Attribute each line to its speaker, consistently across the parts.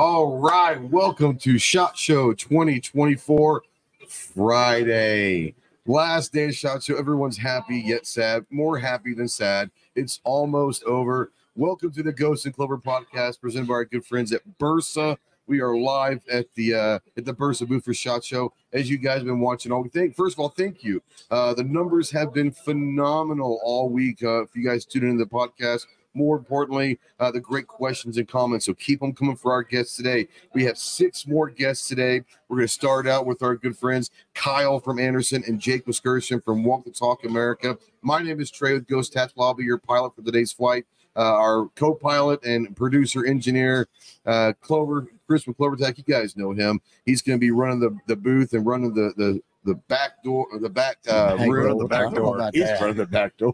Speaker 1: All right, welcome to SHOT Show 2024 Friday. Last day of SHOT Show. Everyone's happy yet sad. More happy than sad. It's almost over. Welcome to the Ghost Clover Podcast, presented by our good friends at Bersa. We are live at the Bersa booth for SHOT Show. As you guys have been watching all week, first of all, thank you. The numbers have been phenomenal all week. If you guys tune into the podcast. More importantly, the great questions and comments. So keep them coming for our guests today. We have 6 more guests today. We're going to start out with our good friends, Kyle from Anderson and Jake Discretion from Walk the Talk America. My name is Trey with Ghost Clover. I'll be your pilot for today's flight. Our co-pilot and producer engineer, Chris from CloverTac. You guys know him. He's going to be running the booth and running the back door, the back room.
Speaker 2: The back door.
Speaker 1: He's running the back door.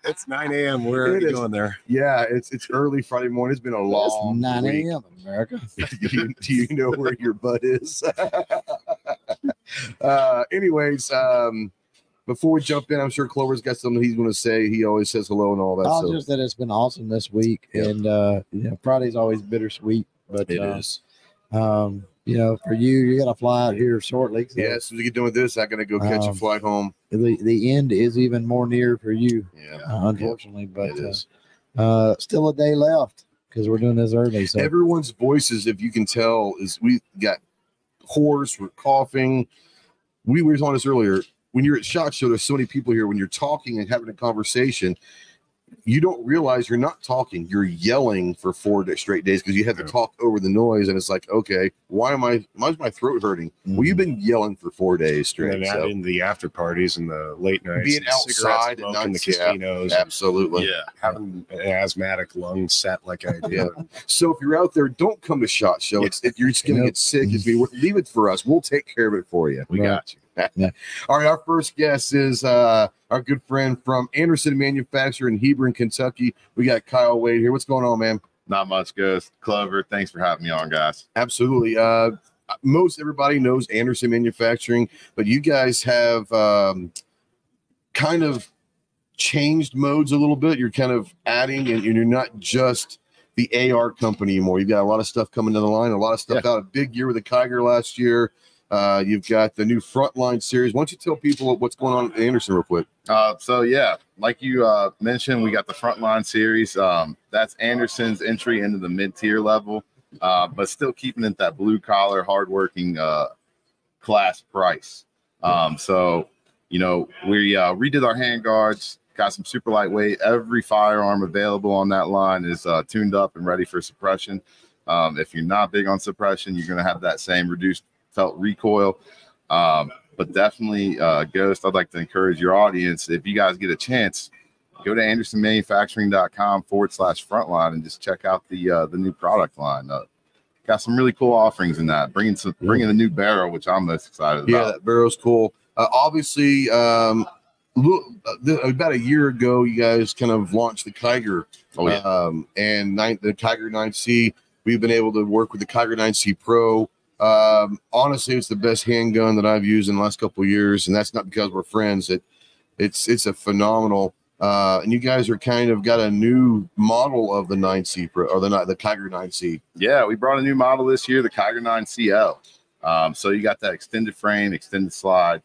Speaker 2: It's 9 a.m. Where are you going there?
Speaker 1: Yeah, it's early Friday morning. It's been a long
Speaker 3: It's 9
Speaker 1: week.
Speaker 3: a.m. America.
Speaker 1: Do you know where your butt is? Anyways, before we jump in, I'm sure Clover's got something he's going to say. He always says hello and all that.
Speaker 3: Just that it's been awesome this week, and Friday's always bittersweet, but
Speaker 1: it is.
Speaker 3: For you got to fly out here shortly. So,
Speaker 1: as soon as we get done with this, I'm going to go catch a flight home.
Speaker 3: The end is even more near for you, unfortunately, but
Speaker 1: it is.
Speaker 3: Still a day left because we're doing this early. So
Speaker 1: everyone's voices, if you can tell, is we got hoarse, we're coughing. We were on this earlier. When you're at SHOT Show, there's so many people here. When you're talking and having a conversation, you don't realize you're not talking. You're yelling for 4 straight days because you have to talk over the noise. And it's like, okay, why is my throat hurting? Mm-hmm. Well, you've been yelling for 4 days straight.
Speaker 2: And adding the after parties and the late nights,
Speaker 1: being outside and
Speaker 2: in the casinos,
Speaker 1: absolutely,
Speaker 2: having an asthmatic lung set like I do.
Speaker 1: So if you're out there, don't come to SHOT Show. If you're just going to get sick, leave it for us. We'll take care of it for you.
Speaker 2: We got you.
Speaker 1: All right, our first guest is our good friend from Anderson Manufacturing in Hebron, Kentucky. We got Kyle Wade here. What's going on, man?
Speaker 4: Not much, Ghost Clover. Thanks for having me on, guys.
Speaker 1: Absolutely. Most everybody knows Anderson Manufacturing, but you guys have kind of changed modes a little bit. You're kind of adding, and you're not just the AR company anymore. You've got a lot of stuff coming down the line, a lot of stuff out. A big year with the Kiger last year. You've got the new Frontline series. Why don't you tell people what's going on at Anderson real quick?
Speaker 4: Like you mentioned, we got the Frontline series. That's Anderson's entry into the mid-tier level, but still keeping it that blue-collar, hardworking class price. We redid our handguards, got some super lightweight. Every firearm available on that line is tuned up and ready for suppression. If you're not big on suppression, you're going to have that same reduced felt recoil, but definitely Ghost, I'd like to encourage your audience, if you guys get a chance, go to andersonmanufacturing.com/frontline and just check out the new product line. Got some really cool offerings in that, bringing a new barrel, which I'm most excited about.
Speaker 1: Yeah, that barrel's cool. Obviously, about a year ago, you guys kind of launched the Kiger, and the Kiger 9C. We've been able to work with the Kiger 9C Pro. Honestly, it's the best handgun that I've used in the last couple of years, and that's not because we're friends. It's a phenomenal. And you guys are kind of got a new model of the 9C Pro, or the Kiger 9C.
Speaker 4: Yeah, we brought a new model this year, the Kiger 9CL. So you got that extended frame, extended slide,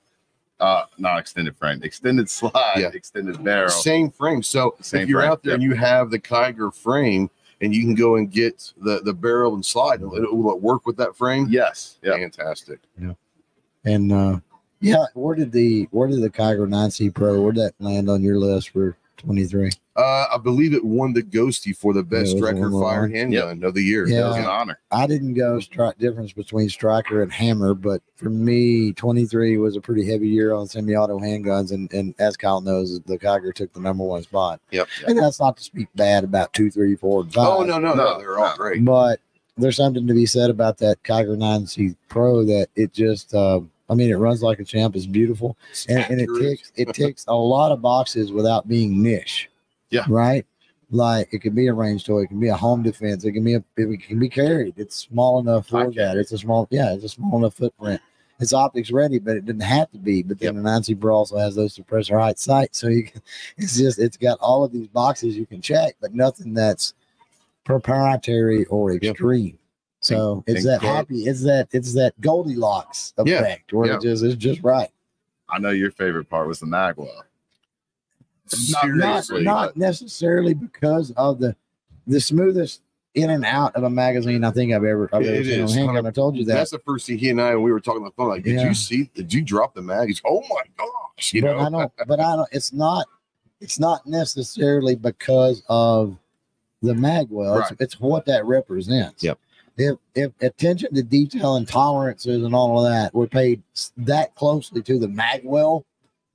Speaker 4: not extended frame, extended slide, extended barrel,
Speaker 1: same frame. So if you're out there and you have the Kiger frame, and you can go and get the barrel and slide. Will it work with that frame?
Speaker 4: Yes. Yeah.
Speaker 1: Fantastic.
Speaker 3: Yeah. And where did the Kiger 9C Pro, where did that land on your list for 23?
Speaker 1: I believe it won the Ghosty for the best striker fired handgun of the year.
Speaker 3: Yeah,
Speaker 4: that was an honor.
Speaker 3: I didn't go difference between striker and hammer, but for me, 23 was a pretty heavy year on semi-auto handguns, and as Kyle knows, the Kiger took the #1 spot.
Speaker 1: Yep.
Speaker 3: And that's not to speak bad about 2, 3, 4, and 5.
Speaker 1: Oh no, they're all great.
Speaker 3: But there's something to be said about that Kiger 9C Pro that it just it runs like a champ. It's beautiful, and it ticks a lot of boxes without being niche.
Speaker 4: Yeah.
Speaker 3: Right. Like it can be a range toy, it can be a home defense, it can be carried. It's small enough for that. It's a small enough footprint. It's optics ready, but it didn't have to be. But then the 9C Pro also has those suppressor height sights, so it's got all of these boxes you can check, but nothing that's proprietary or extreme. So it's
Speaker 4: and
Speaker 3: that
Speaker 4: Clark-
Speaker 3: happy, it's that Goldilocks effect where it's just right.
Speaker 4: I know your favorite part was the magwell.
Speaker 3: Not necessarily because of the smoothest in and out of a magazine I think I've ever
Speaker 1: It
Speaker 3: seen on
Speaker 1: is.
Speaker 3: handgun. I told you that.
Speaker 1: That's the first thing he and I, when we were talking on the phone, like, did you drop the mag? He's, oh my gosh.
Speaker 3: I don't, it's not necessarily because of the magwell.
Speaker 1: Right.
Speaker 3: It's what that represents.
Speaker 1: Yep.
Speaker 3: If attention to detail and tolerances and all of that were paid that closely to the magwell,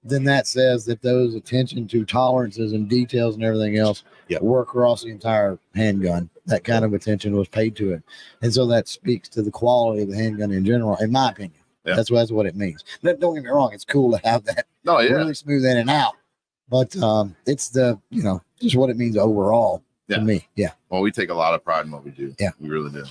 Speaker 3: then that says that those attention to tolerances and details and everything else were across the entire handgun. That kind of attention was paid to it. And so that speaks to the quality of the handgun in general, in my opinion.
Speaker 4: Yeah.
Speaker 3: That's what it means. Don't get me wrong, it's cool to have that really smooth in and out. But it's the, just what it means overall to me. Yeah.
Speaker 4: Well, we take a lot of pride in what we do.
Speaker 3: Yeah.
Speaker 4: We really do.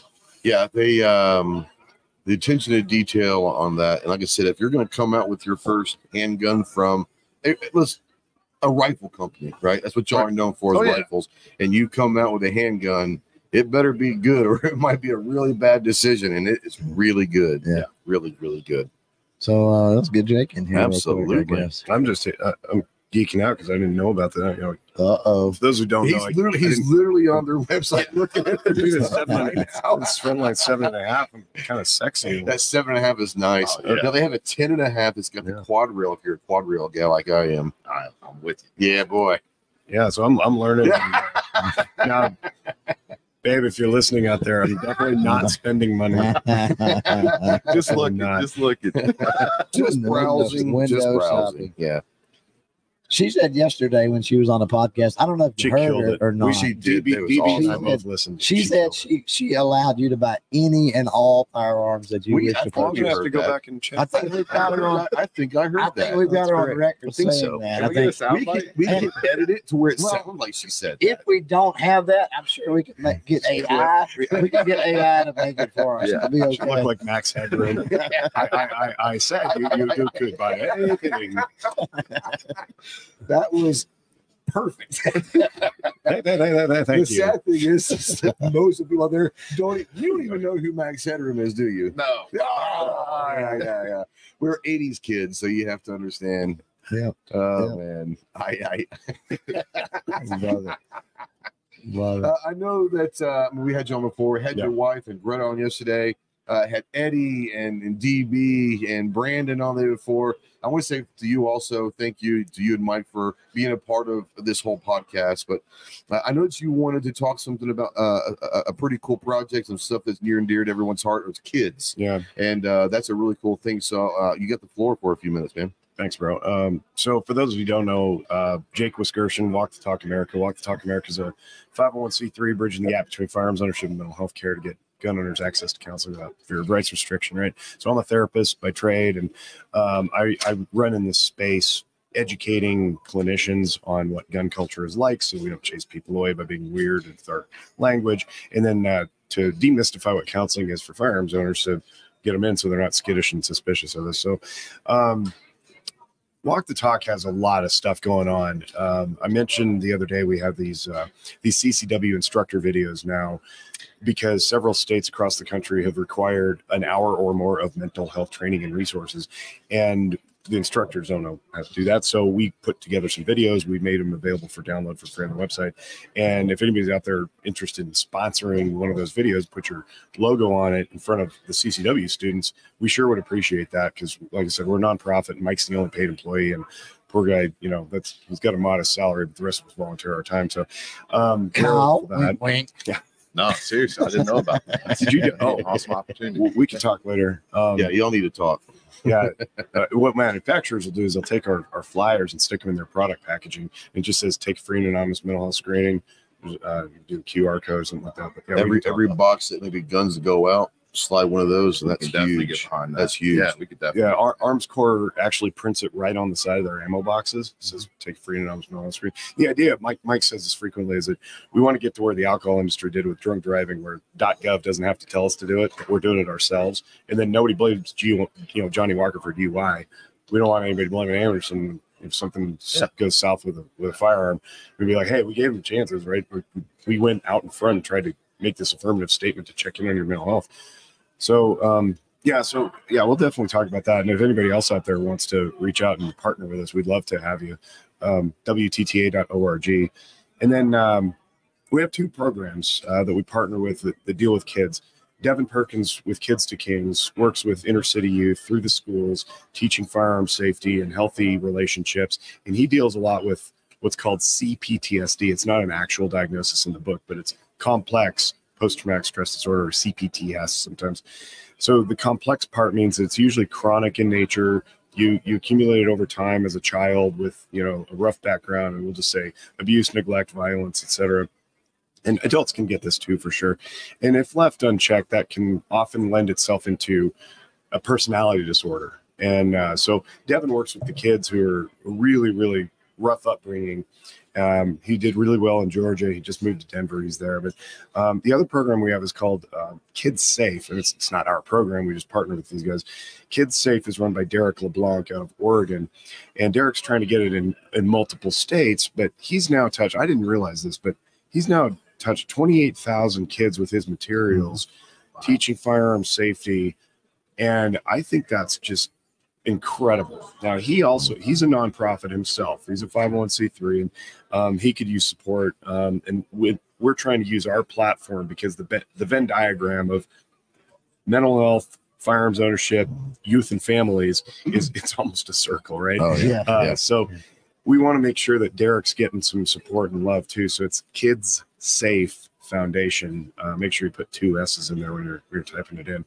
Speaker 1: Yeah, they the attention to detail on that, and like I said, if you're going to come out with your first handgun from a rifle company, right? That's what y'all are known for, is rifles, and you come out with a handgun, it better be good, or it might be a really bad decision, and it is really good.
Speaker 3: Yeah,
Speaker 1: really, really good.
Speaker 3: So let's get Jake in here.
Speaker 1: Absolutely.
Speaker 3: Quick, I guess.
Speaker 2: I'm just I'm geeking out because I didn't know about that.
Speaker 3: Uh-oh.
Speaker 2: For those who don't know,
Speaker 1: He's literally on their website looking at it.
Speaker 2: It's from like 7.5. I'm kind of sexy.
Speaker 1: That 7.5 is nice. Now they have a 10.5. It's got the quad rail. If you're a quad rail guy like I am,
Speaker 4: I'm with you.
Speaker 1: Yeah, boy.
Speaker 2: Yeah, so I'm learning. Now, babe, if you're listening out there, I'm definitely not spending money.
Speaker 4: Just looking.
Speaker 1: Just browsing.
Speaker 3: Window
Speaker 1: Just browsing.
Speaker 3: shopping.
Speaker 1: Yeah.
Speaker 3: She said yesterday when she was on a podcast, I don't know if you heard it or not.
Speaker 1: She did.
Speaker 2: DB
Speaker 1: Awesome.
Speaker 2: and I both listened.
Speaker 3: She said she allowed you to buy any and all firearms that you wish to
Speaker 2: I'm
Speaker 3: purchase.
Speaker 2: gonna have to go back and check.
Speaker 3: I think we've got her on.
Speaker 1: I think I heard
Speaker 3: I think
Speaker 1: that.
Speaker 3: we've got her on
Speaker 1: That's
Speaker 3: record
Speaker 1: I think
Speaker 3: saying
Speaker 1: so.
Speaker 3: that.
Speaker 4: Can
Speaker 3: I
Speaker 4: we get a
Speaker 3: think
Speaker 4: soundbite?
Speaker 1: We can edit it to where it
Speaker 3: Well,
Speaker 1: sounds like she said
Speaker 3: if
Speaker 1: that.
Speaker 3: we don't have that, I'm sure we can get AI. We can get AI to make it for us.
Speaker 4: Yeah.
Speaker 3: It'll be
Speaker 2: You look
Speaker 3: okay.
Speaker 2: like Max Headroom. I said you could buy anything.
Speaker 1: That was perfect.
Speaker 2: Thank
Speaker 1: The
Speaker 2: you.
Speaker 1: sad thing is that most of the people out there don't even know who Max Headroom is, do you?
Speaker 4: No.
Speaker 1: Oh, yeah. We're 80s kids, so you have to understand.
Speaker 3: Yeah.
Speaker 1: Oh man, I
Speaker 3: Love it. Love it.
Speaker 1: I know that we had you on before. We had your wife and Greta on yesterday. Had Eddie and DB and Brandon on there before. I want to say to you also, thank you to you and Mike for being a part of this whole podcast. But I know that you wanted to talk something about a pretty cool project, some stuff that's near and dear to everyone's heart. It's kids.
Speaker 2: Yeah.
Speaker 1: And that's a really cool thing. So you got the floor for a few minutes, man.
Speaker 2: Thanks, bro. So for those of you who don't know, Jake Discretion, Walk the Talk America. Walk the Talk America is a 501c3 bridging the gap between firearms ownership and mental health care to get gun owners access to counseling without fear of rights restriction, right? So I'm a therapist by trade, and I run in this space educating clinicians on what gun culture is like so we don't chase people away by being weird with our language, and then to demystify what counseling is for firearms owners to get them in so they're not skittish and suspicious of this. So Walk the Talk has a lot of stuff going on. I mentioned the other day we have these CCW instructor videos now because several states across the country have required an hour or more of mental health training and resources, and the instructors don't know how to do that. So we put together some videos. We made them available for download for free on the website. And if anybody's out there interested in sponsoring one of those videos, put your logo on it in front of the CCW students. We sure would appreciate that because, like I said, we're a nonprofit. And Mike's the only paid employee, and poor guy, he's got a modest salary, but the rest of us volunteer our time. So,
Speaker 3: Kyle, wink.
Speaker 2: Yeah.
Speaker 4: No, seriously, I didn't know about that.
Speaker 2: Did you?
Speaker 4: Awesome opportunity.
Speaker 2: We can talk later.
Speaker 1: Yeah, y'all need to talk.
Speaker 2: Yeah. What manufacturers will do is they'll take our flyers and stick them in their product packaging. It just says take free and anonymous mental health screening. Do a QR code or something like that. But yeah,
Speaker 1: every box that maybe guns go out, slide one of those, and that's
Speaker 4: definitely
Speaker 1: huge.
Speaker 4: get behind that.
Speaker 1: That's huge.
Speaker 4: Yeah, we could definitely.
Speaker 2: Yeah, Arms Corps actually prints it right on the side of their ammo boxes. It says take free and anonymous mental health screening. The idea, Mike says this frequently, is that we want to get to where the alcohol industry did with drunk driving, where .gov doesn't have to tell us to do it. We're doing it ourselves. And then nobody blames Johnny Walker for DUI. We don't want anybody blaming Anderson if something goes south with a firearm. We'd be like, hey, we gave him chances, right? We went out in front and tried to make this affirmative statement to check in on your mental health. So, we'll definitely talk about that. And if anybody else out there wants to reach out and partner with us, we'd love to have you. WTTA.org. And then we have 2 programs that we partner with that deal with kids. Devin Perkins with Kids to Kings works with inner city youth through the schools, teaching firearm safety and healthy relationships. And he deals a lot with what's called CPTSD. It's not an actual diagnosis in the book, but it's complex post-traumatic stress disorder, or CPTS sometimes. So the complex part means it's usually chronic in nature. You accumulate it over time as a child with, a rough background, and we'll just say abuse, neglect, violence, etc. And adults can get this too, for sure. And if left unchecked, that can often lend itself into a personality disorder. And so Devin works with the kids who are really, really rough upbringing. He did really well in Georgia. He just moved to Denver. He's there. But the other program we have is called Kids Safe. And it's not our program. We just partner with these guys. Kids Safe is run by Derek LeBlanc out of Oregon. And Derek's trying to get it in multiple states. But he's now touched, I didn't realize this, but he's now touched 28,000 kids with his materials, teaching firearm safety. And I think that's just incredible. Now, he's a nonprofit himself. He's a 501c3, and he could use support. And we're trying to use our platform because the Venn diagram of mental health, firearms ownership, youth, and families it's almost a circle, right?
Speaker 1: Oh, yeah.
Speaker 2: So we want to make sure that Derek's getting some support and love too. So it's Kids Safe Foundation. Make sure you put 2 S's in there when you're typing it in.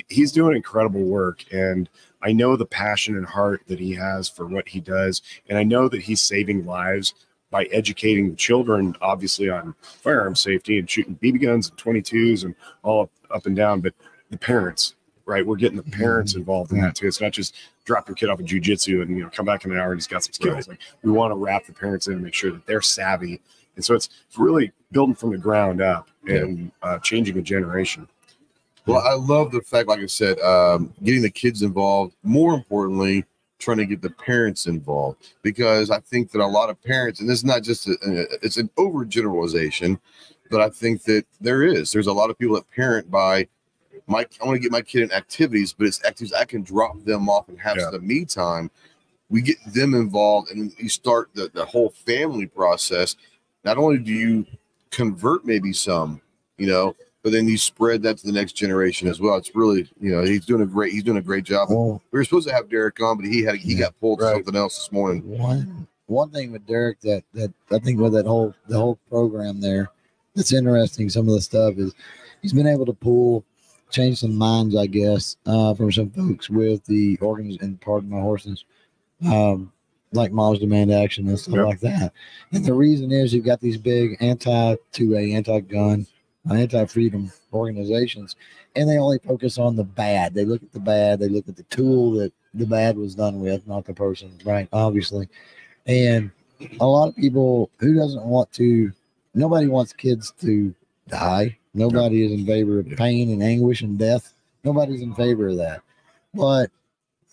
Speaker 2: He's doing incredible work, and I know the passion and heart that he has for what he does, and I know that he's saving lives by educating the children, obviously, on firearm safety and shooting BB guns and 22s and all up and down, but the parents, right? We're getting the parents involved in that too. It's not just drop your kid off of jiu-jitsu and come back in an hour and he's got some skills. Like, we want to wrap the parents in and make sure that they're savvy. And so it's really building from the ground up and changing a generation.
Speaker 1: Well, I love the fact, like I said, getting the kids involved. More importantly, trying to get the parents involved, because I think that a lot of parents, and this is not just it's an overgeneralization, but I think that there's a lot of people that parent by I want to get my kid in activities, but it's activities I can drop them off and have some me time. We get them involved, and you start the whole family process. Not only do you convert maybe some, but then you spread that to the next generation as well. It's really, he's doing a great job.
Speaker 3: Well,
Speaker 1: we were supposed to have Derek on, but he got pulled to something else this morning.
Speaker 3: One thing with Derek that I think with the whole program there that's interesting, some of the stuff is he's been able to change some minds, I guess, from some folks with the and pardon my horses, like Moms Demand Action and stuff like that. And the reason is you've got these big anti-2A, anti-gun, anti-freedom organizations, and they only focus on the bad. They look at the bad. They look at the tool that the bad was done with, not the person, right? Obviously. And a lot of people nobody wants kids to die. Nobody is in favor of pain and anguish and death. Nobody's in favor of that. But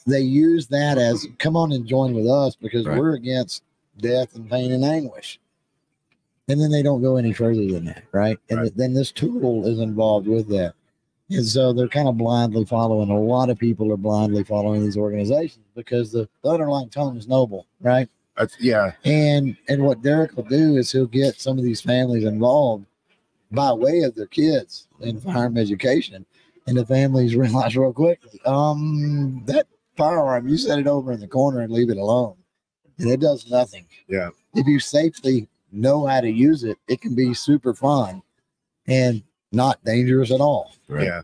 Speaker 3: they use that as, come on and join with us because we're against death and pain and anguish. And then they don't go any further than that, right? And then this tool is involved with that. And so they're kind of blindly following. A lot of people are blindly following these organizations because the underlying tone is noble, right? And what Derek will do is he'll get some of these families involved by way of their kids in firearm education. And the families realize real quickly, that firearm, you set it over in the corner and leave it alone. And it does nothing. Yeah. If you safely know how to use it, it can be super fun and not dangerous at all.
Speaker 2: Right.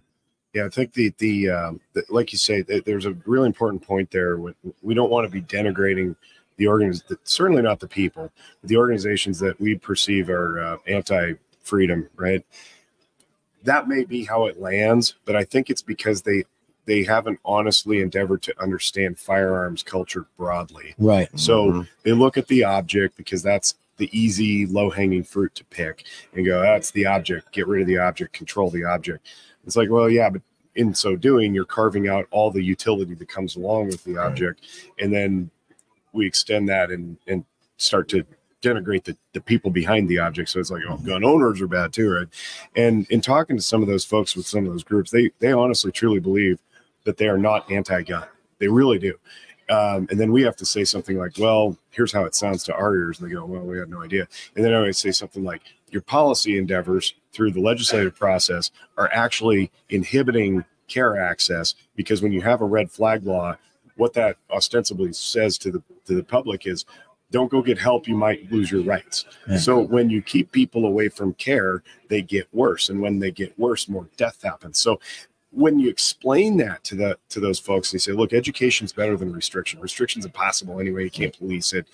Speaker 2: Yeah. I think the like you say, there's a really important point there. We don't want to be denigrating the certainly not the people, but the organizations that we perceive are anti-freedom, right? That may be how it lands, but I think it's because they haven't honestly endeavored to understand firearms culture broadly. Right. So they look at the object because that's the easy, low-hanging fruit to pick and go, that's the object, get rid of the object, control the object. It's like, well, yeah, but in so doing, you're carving out all the utility that comes along with the object. And then we extend that and start to denigrate the people behind the object. So it's like, oh, gun owners are bad too, right? And in talking to some of those folks with some of those groups, they honestly truly believe that they are not anti-gun. They really do. And then we have to say something like, well, here's how it sounds to our ears. And they go, well, we have no idea. And then I always say something like, your policy endeavors through the legislative process are actually inhibiting care access, because when you have a red flag law, what that ostensibly says to the public is, don't go get help, you might lose your rights. Yeah. So when you keep people away from care, they get worse. And when they get worse, more death happens. So when you explain that to those folks, they say, look, education's better than restriction. Restriction's impossible anyway. You can't police it,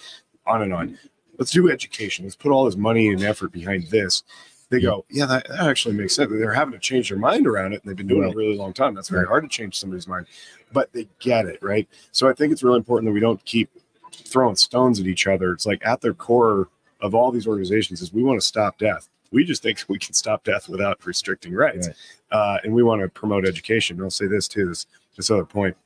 Speaker 2: on and on. Let's do education. Let's put all this money and effort behind this. They go, yeah, that actually makes sense. They're having to change their mind around it, and they've been doing it a really long time. That's very hard to change somebody's mind, but they get it, right? So I think it's really important that we don't keep throwing stones at each other. It's like at their core of all these organizations is we want to stop death. We just think we can stop death without restricting rights. Right. And we want to promote education. And I'll say this too, this other point.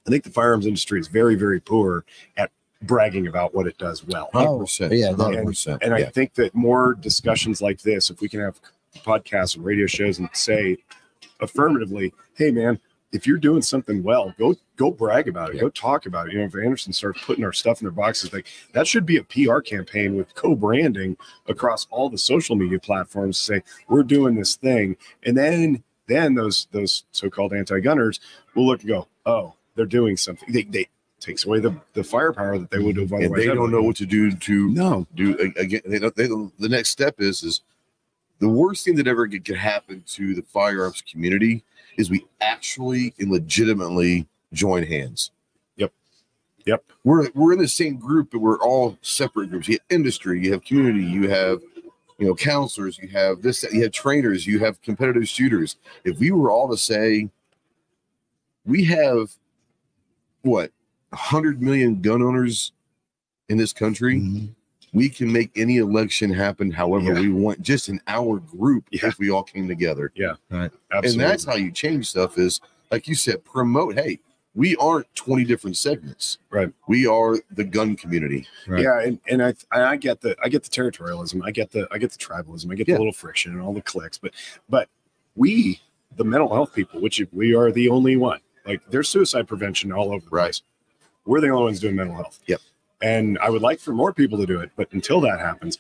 Speaker 2: I think the firearms industry is very, very poor at bragging about what it does well.
Speaker 1: 100%.
Speaker 3: Yeah,
Speaker 1: 100%.
Speaker 2: And I think that more discussions like this, if we can have podcasts and radio shows and say affirmatively, hey man, if you're doing something well, go brag about it. Yeah. Go talk about it. You know, if Anderson starts putting our stuff in their boxes, like that should be a PR campaign with co-branding across all the social media platforms to say we're doing this thing. And then those so-called anti-gunners will look and go, oh, they're doing something. They takes away the firepower that they would have otherwise.
Speaker 1: And they don't know what to do again. The next step is the worst thing that ever could happen to the firearms community is we actually and legitimately join hands.
Speaker 2: Yep.
Speaker 1: We're in the same group, but we're all separate groups. You have industry, you have community, you have counselors, you have this, you have trainers, you have competitive shooters. If we were all to say we have 100 million gun owners in this country, we can make any election happen however we want, just in our group if we all came together.
Speaker 2: Yeah,
Speaker 3: right.
Speaker 2: Absolutely.
Speaker 1: And that's how you change stuff is, like you said, promote, hey, we aren't 20 different segments.
Speaker 2: Right.
Speaker 1: We are the gun community.
Speaker 2: Right. Yeah, and I get the territorialism, I get the tribalism, I get the little friction and all the clicks, but we, the mental health people, which we are the only one, like there's suicide prevention all over the place. We're the only ones doing mental health.
Speaker 1: Yep.
Speaker 2: And I would like for more people to do it, but until that happens,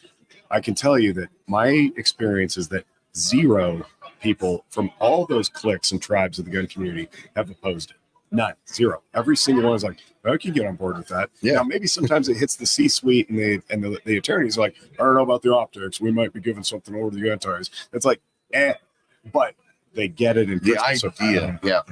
Speaker 2: I can tell you that my experience is that 0 people from all those cliques and tribes of the gun community have opposed it. None. 0. Every single one is like, I can get on board with that. Yeah. Now, maybe sometimes it hits the C-suite and the attorneys are like, I don't know about the optics. We might be giving something over to the antis. It's like, but they get it in
Speaker 1: the idea. Yeah.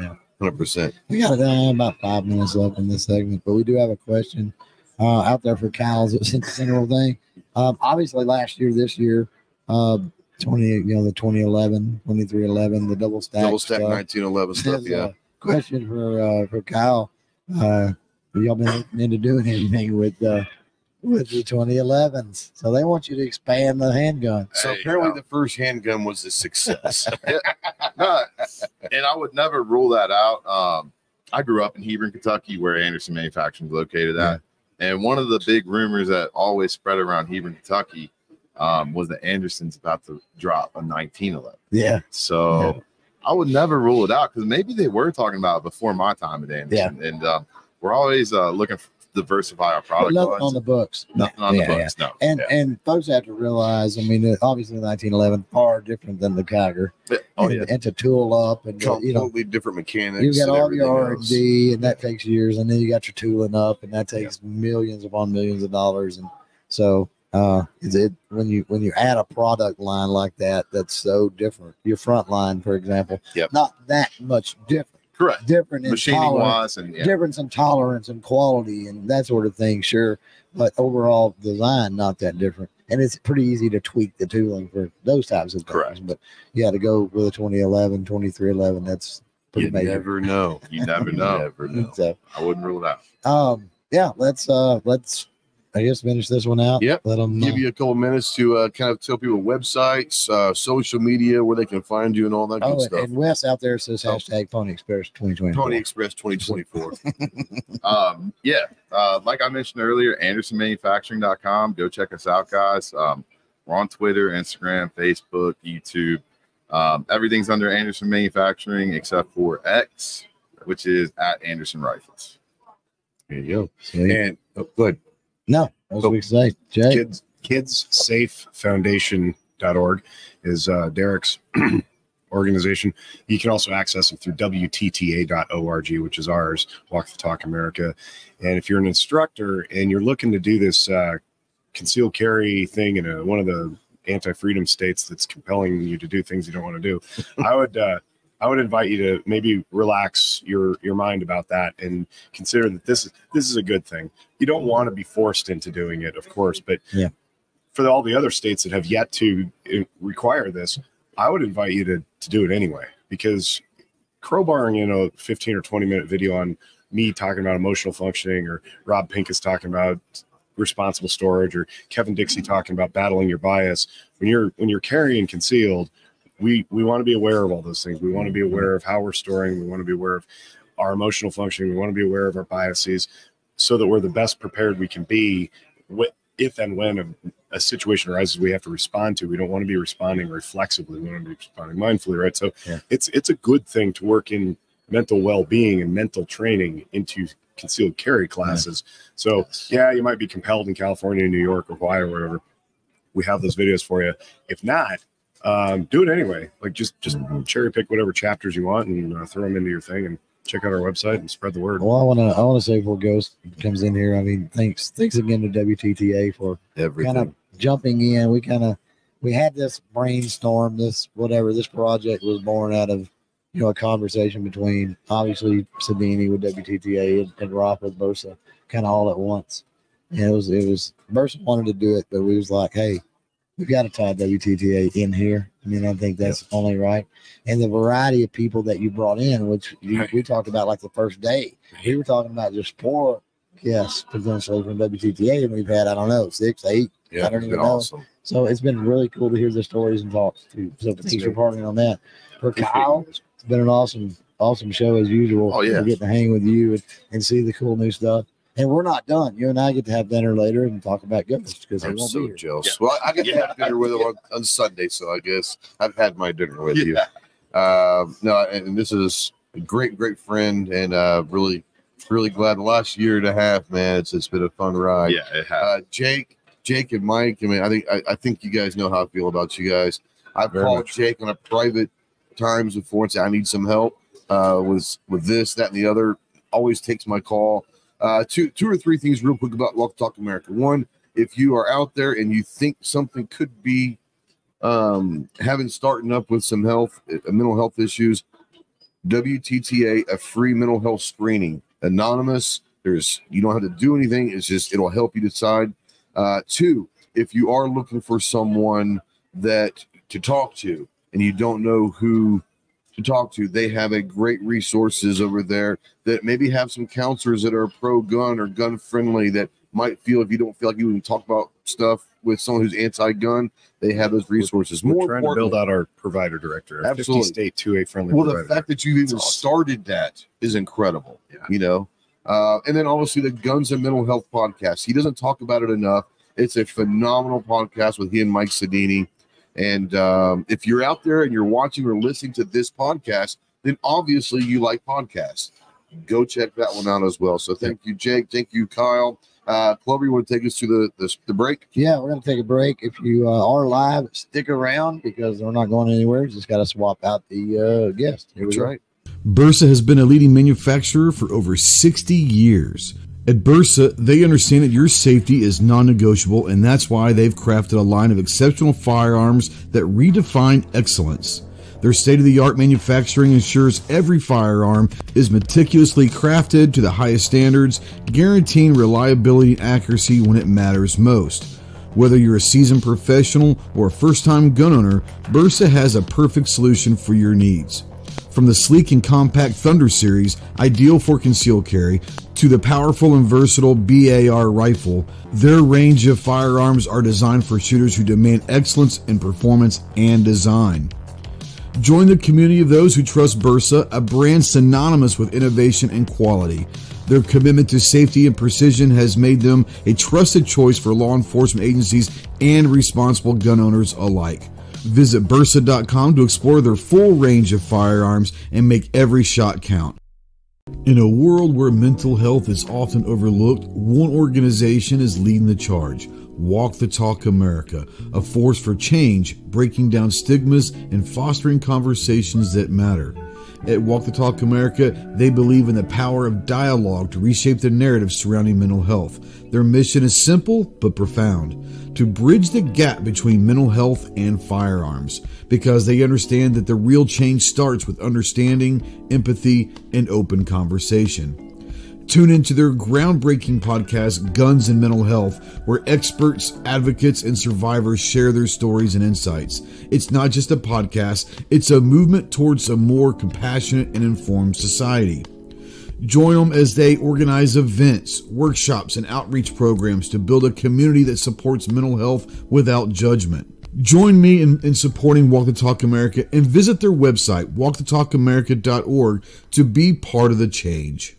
Speaker 1: 100%.
Speaker 3: We got about 5 minutes left in this segment, but we do have a question out there for Cal's single thing. Obviously, last year, this year, 20, the 2011, 2311, the double stack
Speaker 1: 1911 stuff. Yeah.
Speaker 3: Question for Kyle. Have y'all been into doing anything with the 2011s? So they want you to expand the handgun.
Speaker 1: So apparently the first handgun was a success.
Speaker 4: And I would never rule that out. I grew up in Hebron, Kentucky, where Anderson Manufacturing is located at. And one of the big rumors that always spread around Hebron, Kentucky was that Anderson's about to drop a 1911.
Speaker 3: Yeah.
Speaker 4: So I would never rule it out because maybe they were talking about it before my time at Anderson. Yeah. And we're always looking to diversify our product lines.
Speaker 3: Nothing on the books.
Speaker 4: Nothing on the books, no.
Speaker 3: And folks have to realize, I mean, obviously the 1911 far different than the Kiger. And to tool up and
Speaker 1: completely different mechanics.
Speaker 3: You got all your R&D, and that takes years, and then you got your tooling up, and that takes millions upon millions of dollars. And so when you add a product line like that, that's so different. Your front line, for example, not that much different.
Speaker 4: Correct.
Speaker 3: Different in
Speaker 4: machining wise and
Speaker 3: difference in tolerance and quality and that sort of thing, sure. But overall design, not that different. And it's pretty easy to tweak the tooling for those types of things.
Speaker 4: Correct.
Speaker 3: But you got to go with a 2011, 2311. That's pretty major.
Speaker 1: You never know.
Speaker 4: You never know.
Speaker 3: So
Speaker 4: I wouldn't rule it out.
Speaker 3: Let's I guess finish this one out.
Speaker 1: Yep.
Speaker 3: Let them
Speaker 1: give you a couple minutes to kind of tell people websites, social media, where they can find you and all that good stuff.
Speaker 3: And Wes out there says hashtag Pony Express 2024.
Speaker 1: Pony Express 2024.
Speaker 4: Like I mentioned earlier, AndersonManufacturing.com. Go check us out, guys. We're on Twitter, Instagram, Facebook, YouTube. Everything's under Anderson Manufacturing except for X, which is at Anderson Rifles.
Speaker 1: There you go.
Speaker 3: Sweet.
Speaker 1: And good.
Speaker 3: No, what was we say, Jay?
Speaker 2: KidsSafeFoundation.org is Derek's organization. You can also access it through WTTA.org, which is ours, Walk the Talk America. And if you're an instructor and you're looking to do this concealed carry thing in one of the anti-freedom states that's compelling you to do things you don't want to do, I would invite you to maybe relax your mind about that and consider that this is a good thing. You don't want to be forced into doing it, of course, but for all the other states that have yet to require this, I would invite you to do it anyway, because crowbarring in a 15 or 20-minute video on me talking about emotional functioning, or Rob Pincus talking about responsible storage, or Kevin Dixie talking about battling your bias, when you're carrying concealed, we want to be aware of all those things. We want to be aware of how we're storing. We want to be aware of our emotional functioning. We want to be aware of our biases, so that we're the best prepared we can be if and when a situation arises we have to respond to. We don't want to be responding reflexively. We want to be responding mindfully, right? So it's a good thing to work in mental well-being and mental training into concealed carry classes. So you might be compelled in California, New York, or Hawaii, or wherever. We have those videos for you. If not, do it anyway. Like just cherry pick whatever chapters you want and throw them into your thing, and check out our website and spread the word.
Speaker 3: Well, I want to say before Ghost comes in here, I mean, thanks again to WTTA for
Speaker 1: everything.
Speaker 3: Kind of jumping in. We had this brainstorm, this project was born out of, a conversation between obviously Sedini with WTTA and Roth with Bersa, kind of all at once. And it was Bersa wanted to do it, but we was like, hey, we've got to tie WTTA in here. I mean, I think that's only right. And the variety of people that you brought in, which we talked about like the first day. We were talking about just 4 guests potentially from WTTA, and we've had, 6, 8. I don't even know.
Speaker 1: Awesome.
Speaker 3: So it's been really cool to hear the stories and talks too. So thanks for partnering on that. For Kyle, it's been an awesome show as usual.
Speaker 1: Oh, yeah.
Speaker 3: We get to hang with you and see the cool new stuff. And we're not done. You and I get to have dinner later and talk about Ghost, because
Speaker 1: I'm so jealous. Yeah. Well, I get to have dinner with him on Sunday, so I guess I've had my dinner with you. No, and this is a great very friend, and really glad the last year and a half, man. It's been a fun ride.
Speaker 4: Yeah, it has.
Speaker 1: Jake and Mike. I mean, I think you guys know how I feel about you guys. I've called Jake on a private times before and said I need some help with this, that, and the other. Always takes my call. 2 or 3 things real quick about Walk Talk America. One, if you are out there and you think something could be starting up with some mental health issues, WTTA, a free mental health screening, anonymous. You don't have to do anything. It's just, it'll help you decide. 2, if you are looking for someone to talk to and you don't know who to talk to, they have a great resources over there that maybe have some counselors that are pro-gun or gun friendly, that might feel, if you don't feel like you can talk about stuff with someone who's anti-gun, they have those resources.
Speaker 2: We're trying to build out our provider director, a 50-state 2A friendly
Speaker 1: provider. The fact that you've even started that is incredible. And then obviously the Guns and Mental Health podcast. He doesn't talk about it enough. It's a phenomenal podcast with he and Mike Sedini. And if you're out there and you're watching or listening to this podcast, then obviously you like podcasts. Go check that one out as well. So thank you, Jake. Thank you, Kyle. Clover, you want to take us to the break?
Speaker 3: Yeah, we're going to take a break. If you are live, stick around, because we're not going anywhere. Just got to swap out the guest.
Speaker 1: That's right.
Speaker 5: Bersa has been a leading manufacturer for over 60 years. At Bersa, they understand that your safety is non-negotiable, and that's why they've crafted a line of exceptional firearms that redefine excellence. Their state-of-the-art manufacturing ensures every firearm is meticulously crafted to the highest standards, guaranteeing reliability and accuracy when it matters most. Whether you're a seasoned professional or a first-time gun owner, Bersa has a perfect solution for your needs. From the sleek and compact Thunder series, ideal for concealed carry, to the powerful and versatile BAR rifle, their range of firearms are designed for shooters who demand excellence in performance and design. Join the community of those who trust Bersa, a brand synonymous with innovation and quality. Their commitment to safety and precision has made them a trusted choice for law enforcement agencies and responsible gun owners alike. Visit Bersa.com to explore their full range of firearms and make every shot count. In a world where mental health is often overlooked, one organization is leading the charge. Walk the Talk America, a force for change, breaking down stigmas and fostering conversations that matter. At Walk the Talk America, they believe in the power of dialogue to reshape the narrative surrounding mental health. Their mission is simple but profound: to bridge the gap between mental health and firearms, because they understand that the real change starts with understanding, empathy, and open conversation. Tune into their groundbreaking podcast, Guns and Mental Health, where experts, advocates, and survivors share their stories and insights. It's not just a podcast, it's a movement towards a more compassionate and informed society. Join them as they organize events, workshops, and outreach programs to build a community that supports mental health without judgment. Join me in supporting Walk the Talk America and visit their website, walkthetalkamerica.org, to be part of the change.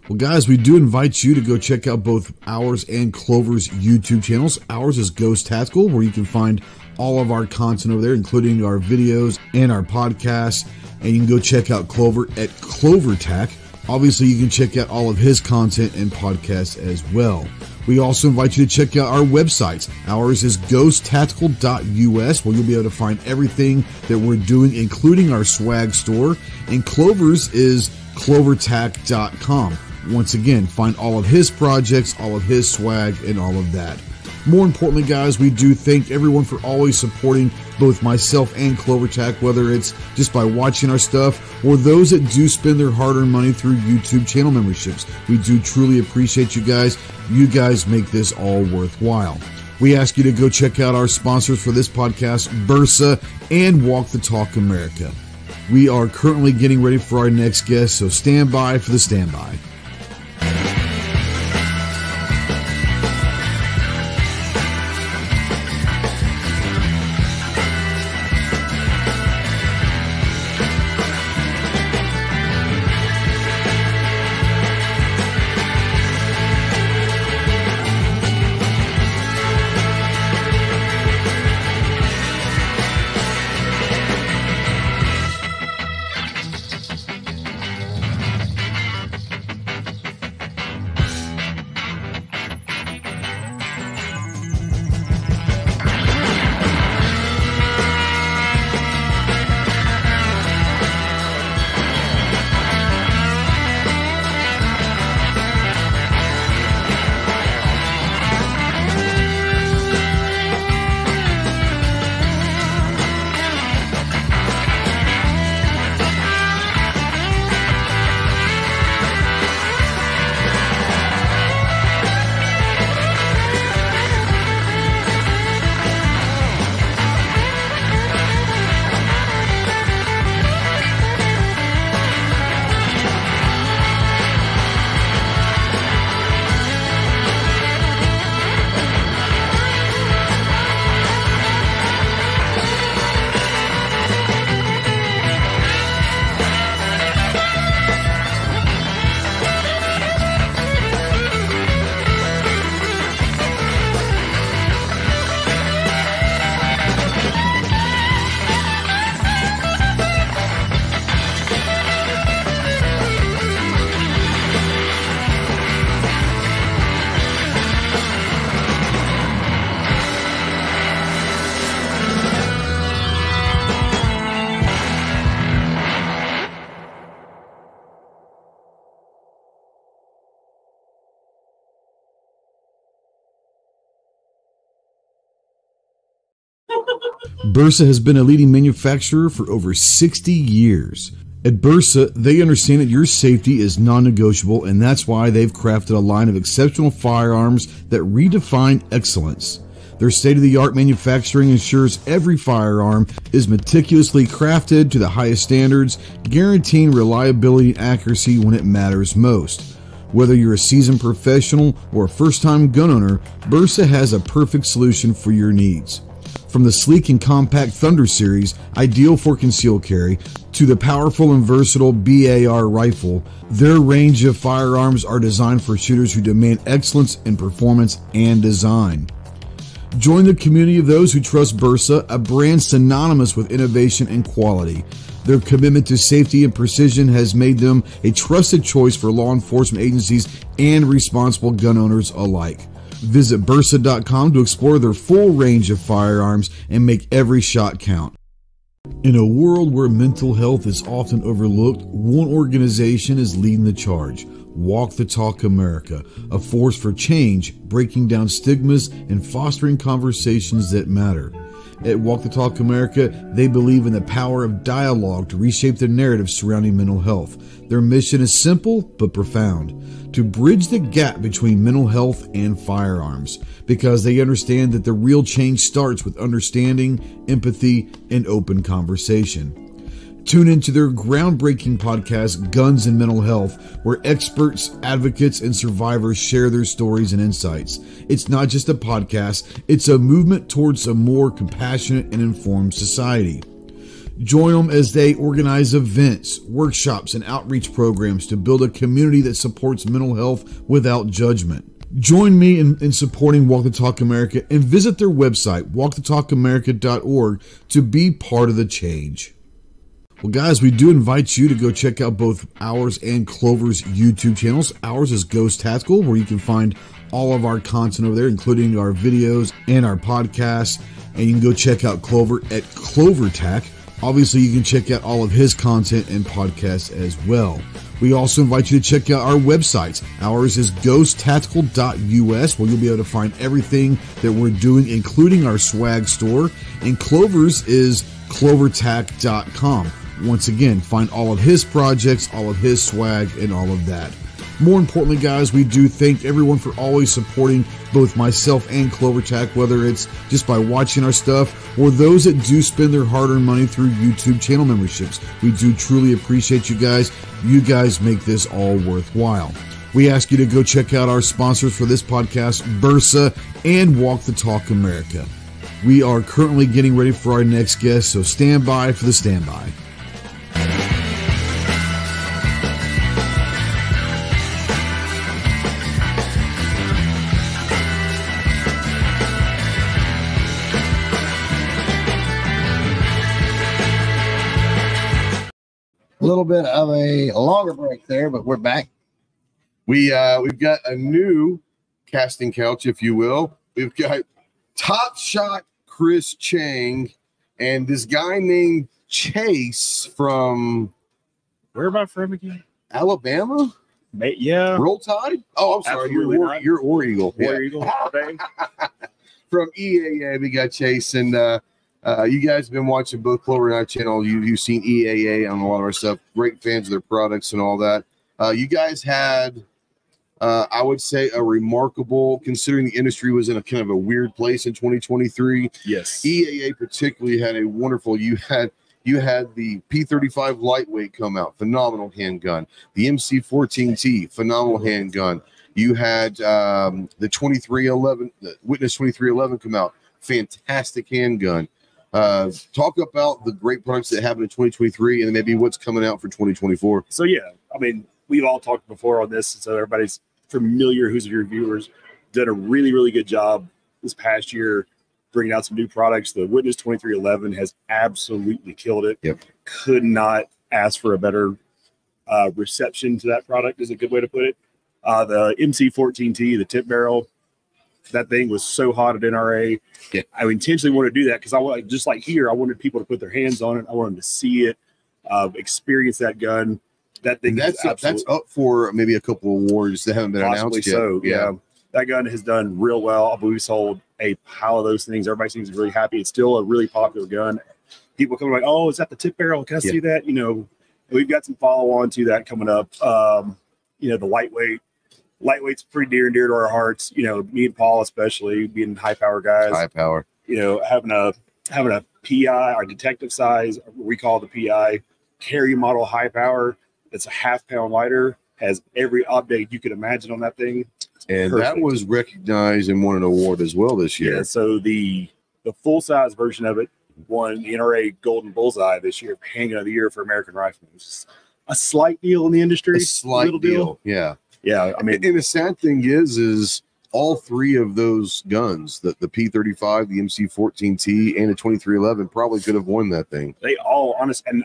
Speaker 5: Well, guys, we do invite you to go check out both ours and Clover's YouTube channels. Ours is Ghost Tactical, where you can find all of our content over there, including our videos and our podcasts. And you can go check out Clover at CloverTac. Obviously, you can check out all of his content and podcasts as well. We also invite you to check out our websites. Ours is ghosttactical.us, where you'll be able to find everything that we're doing, including our swag store. And Clover's is clovertac.com. Once again, find all of his projects, all of his swag, and all of that. More importantly, guys, we do thank everyone for always supporting both myself and CloverTac, whether it's just by watching our stuff or those that do spend their hard-earned money through YouTube channel memberships. We do truly appreciate you guys. You guys make this all worthwhile. We ask you to go check out our sponsors for this podcast, Bersa and Walk the Talk America. We are currently getting ready for our next guest, so stand by for the standby. Bersa has been a leading manufacturer for over 60 years. At Bersa, they understand that your safety is non-negotiable, and that's why they've crafted a line of exceptional firearms that redefine excellence. Their state-of-the-art manufacturing ensures every firearm is meticulously crafted to the highest standards, guaranteeing reliability and accuracy when it matters most. Whether you're a seasoned professional or a first-time gun owner, Bersa has a perfect solution for your needs. From the sleek and compact Thunder series, ideal for concealed carry, to the powerful and versatile BAR rifle, their range of firearms are designed for shooters who demand excellence in performance and design. Join the community of those who trust Bersa, a brand synonymous with innovation and quality. Their commitment to safety and precision has made them a trusted choice for law enforcement agencies and responsible gun owners alike. Visit Bersa.com to explore their full range of firearms and make every shot count. In a world where mental health is often overlooked, one organization is leading the charge. Walk the Talk America, a force for change, breaking down stigmas and fostering conversations that matter. At Walk the Talk America, they believe in the power of dialogue to reshape the narrative surrounding mental health. Their mission is simple but profound: to bridge the gap between mental health and firearms, because they understand that the real change starts with understanding, empathy, and open conversation. Tune into their groundbreaking podcast, Guns and Mental Health, where experts, advocates, and survivors share their stories and insights. It's not just a podcast, it's a movement towards a more compassionate and informed society. Join them as they organize events, workshops, and outreach programs to build a community that supports mental health without judgment. Join me in supporting Walk the Talk America and visit their website, walkthetalkamerica.org, to be part of the change. Well, guys, we do invite you to go check out both ours and Clover's YouTube channels. Ours is Ghost Tactical, where you can find all of our content over there, including our videos and our podcasts. And you can go check out Clover at CloverTac. Obviously, you can check out all of his content and podcasts as well. We also invite you to check out our websites. Ours is ghosttactical.us, where you'll be able to find everything that we're doing, including our swag store. And Clover's is clovertac.com. Once again, find all of his projects, all of his swag, and all of that. More importantly, guys, we do thank everyone for always supporting both myself and CloverTac, whether it's just by watching our stuff or those that do spend their hard-earned money through YouTube channel memberships. We do truly appreciate you guys. You guys make this all worthwhile. We ask you to go check out our sponsors for this podcast, Bersa and Walk the Talk America. We are currently getting ready for our next guest, so stand by for the standby.
Speaker 3: A little bit of a longer break there, but we're back.
Speaker 1: We've got a new casting couch, if you will. We've got Top Shot Chris Cheng and this guy named Chase from,
Speaker 2: Where am I from again?
Speaker 1: Alabama.
Speaker 2: Yeah.
Speaker 1: Roll Tide. Oh, I'm sorry. You're War Eagle.
Speaker 2: War Eagle.
Speaker 1: From EAA, we got Chase, and you guys have been watching both Clover and I channel. You've seen EAA on a lot of our stuff. Great fans of their products and all that. You guys had, I would say, a remarkable, considering the industry was in a kind of a weird place in 2023.
Speaker 2: Yes.
Speaker 1: EAA particularly had a wonderful. You had the P35 lightweight come out, phenomenal handgun. The MC14T, phenomenal handgun. You had the 2311, the Witness 2311 come out, fantastic handgun. Talk about the great products that happened in 2023 and maybe what's coming out for 2024.
Speaker 2: So, yeah, I mean, we've all talked before on this, so everybody's familiar who's your viewers. Done a really, really good job this past year bringing out some new products. The Witness 2311 has absolutely killed it.
Speaker 1: Yep.
Speaker 2: Could not ask for a better reception to that product, is a good way to put it. The MC14T, the tip barrel, that thing was so hot at NRA.
Speaker 1: Yeah.
Speaker 2: I intentionally wanted to do that because I wanted, just like here, I wanted people to put their hands on it. I wanted them to see it, experience that gun. That thing
Speaker 1: that's up for maybe a couple of awards that haven't been announced yet.
Speaker 2: So, yeah. That gun has done real well. I believe we sold a pile of those things. Everybody seems really happy. It's still a really popular gun. People come like, oh, is that the tip barrel? Can I see that? You know, we've got some follow on to that coming up. You know, the lightweight, lightweight's pretty near and dear to our hearts. You know, me and Paul, especially being high power guys.
Speaker 1: High power.
Speaker 2: You know, having a PI, our detective size, we call the PI carry model high power. It's a half-pound lighter. Has every update you could imagine on that thing.
Speaker 1: And
Speaker 2: Perfect.
Speaker 1: that was recognized and won an award as well this year.
Speaker 2: Yeah, so the full-size version of it won the NRA Golden Bullseye this year, Handgun of the Year for American Riflemen. It's a slight deal in the industry.
Speaker 1: A slight
Speaker 2: little
Speaker 1: deal. Yeah.
Speaker 2: Yeah, I mean,
Speaker 1: and the sad thing is all three of those guns, the P35, the MC-14T, and the 2311, probably could have won that thing.
Speaker 2: they all honest, and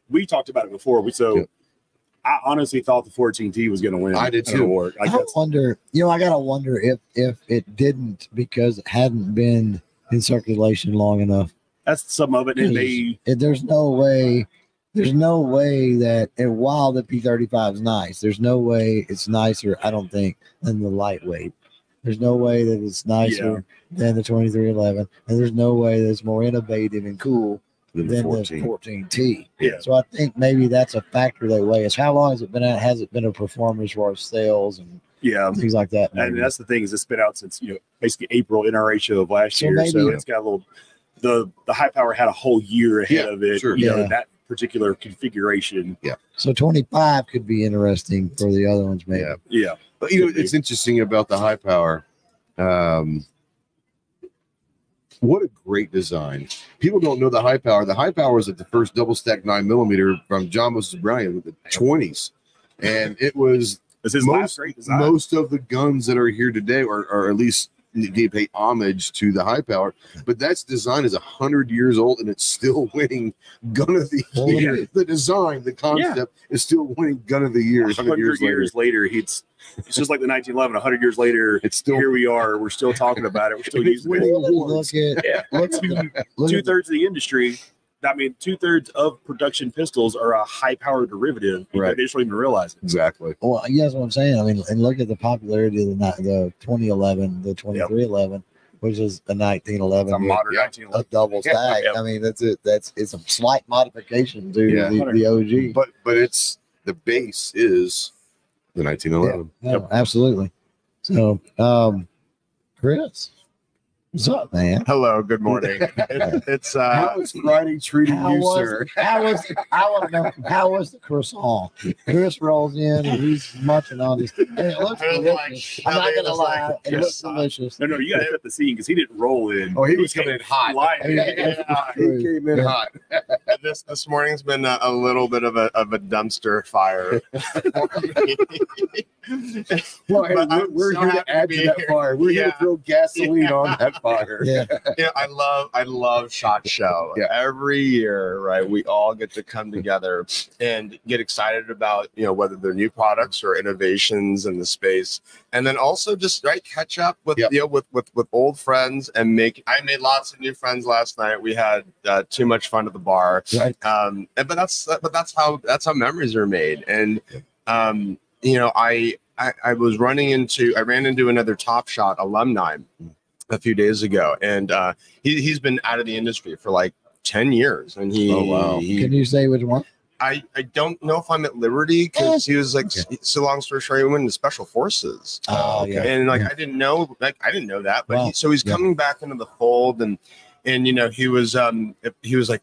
Speaker 2: we talked about it before.
Speaker 1: Yeah.
Speaker 2: I honestly thought the 14T was going to win.
Speaker 1: I did
Speaker 2: an
Speaker 1: too.
Speaker 2: award.
Speaker 3: I wonder, I gotta wonder if it didn't because it hadn't been in circulation long enough.
Speaker 2: That's some of it. And
Speaker 3: There's no way that, and while the P35 is nice, there's no way it's nicer, I don't think, than the lightweight. There's no way that it's nicer than the 2311, and there's no way that it's more innovative and cool than the 14T.
Speaker 2: Yeah.
Speaker 3: So I think maybe that's a factor that way. Is how long has it been out? Has it been a performer as far as sales and things like that?
Speaker 2: And
Speaker 3: maybe?
Speaker 2: that's the thing, is it's been out since basically April NRA show of last year.
Speaker 3: maybe-
Speaker 2: So it's got a little. The high power had a whole year ahead of it.
Speaker 1: Sure.
Speaker 2: That particular configuration.
Speaker 1: Yeah.
Speaker 3: So 25 could be interesting for the other ones, maybe.
Speaker 1: Yeah.
Speaker 2: Yeah.
Speaker 1: But, it's interesting about the high power. What a great design. People don't know the high power. The high power is at the first double stack 9mm from John Moses Bryan with the 20s. And it was
Speaker 2: This is last great design.
Speaker 1: most of the guns that are here today are at least they pay homage to the high power, but that's design is 100 years old and it's still winning gun of the year.
Speaker 3: Yeah.
Speaker 1: The design, the concept is still winning gun of the year
Speaker 2: 100 years later, it's just like the 1911. 100 years later,
Speaker 1: It's still
Speaker 2: here we are. We're still talking about it. We're still
Speaker 1: It's
Speaker 2: using
Speaker 1: winning
Speaker 2: it.
Speaker 1: awards.
Speaker 3: Look at,
Speaker 2: Yeah.
Speaker 3: look at, look at
Speaker 2: Two-thirds of the industry. I mean, 2/3 of production pistols are a high-power derivative.
Speaker 1: Right.
Speaker 2: They just don't even realize it.
Speaker 1: Exactly.
Speaker 3: well, you guys know what I'm saying. I mean, and look at the popularity of the 2011, the 2311, which is a 1911.
Speaker 2: It's a modern
Speaker 1: Yeah.
Speaker 2: 1911.
Speaker 3: a double stack.
Speaker 2: Yeah.
Speaker 3: I mean, it's a slight modification to
Speaker 1: Yeah.
Speaker 3: the OG.
Speaker 1: But it's the base is the 1911.
Speaker 3: No, absolutely. So, Chris, what's up, man?
Speaker 6: Hello, good morning. It's
Speaker 1: How is Friday treating
Speaker 3: How
Speaker 1: you,
Speaker 3: was,
Speaker 1: sir?
Speaker 3: how was how was the croissant? Chris rolls in and he's munching on this. And it looks
Speaker 6: I was like,
Speaker 3: delicious. I'm not gonna lie, it looks delicious.
Speaker 2: No, you got to set the scene because he didn't roll in.
Speaker 1: Oh, he was coming in hot.
Speaker 2: Live.
Speaker 1: He came in hot.
Speaker 6: this morning's been a little bit of a dumpster fire.
Speaker 1: Well, hey,
Speaker 6: But I'm
Speaker 1: we're
Speaker 6: so
Speaker 1: here
Speaker 6: happy
Speaker 1: to add
Speaker 6: be
Speaker 1: to that
Speaker 6: here.
Speaker 1: fire. We're here to
Speaker 6: Yeah.
Speaker 1: throw gasoline on that fire.
Speaker 3: Yeah,
Speaker 6: I love SHOT Show.
Speaker 1: Yeah.
Speaker 6: Every year, right? We all get to come together and get excited about whether they're new products or innovations in the space, and then also just catch up with with old friends and I made lots of new friends last night. We had too much fun at the bar.
Speaker 3: right.
Speaker 6: But that's how memories are made. And I ran into another Top Shot alumni a few days ago, and he's been out of the industry for like 10 years. And
Speaker 3: Can you say which one?
Speaker 6: I don't know if I'm at liberty because he was like, so long story short, he went into special forces.
Speaker 3: Oh, yeah.
Speaker 6: And
Speaker 3: Yeah.
Speaker 6: I didn't know that, but
Speaker 3: Wow.
Speaker 6: he's
Speaker 3: Yeah.
Speaker 6: coming back into the fold, and he was like,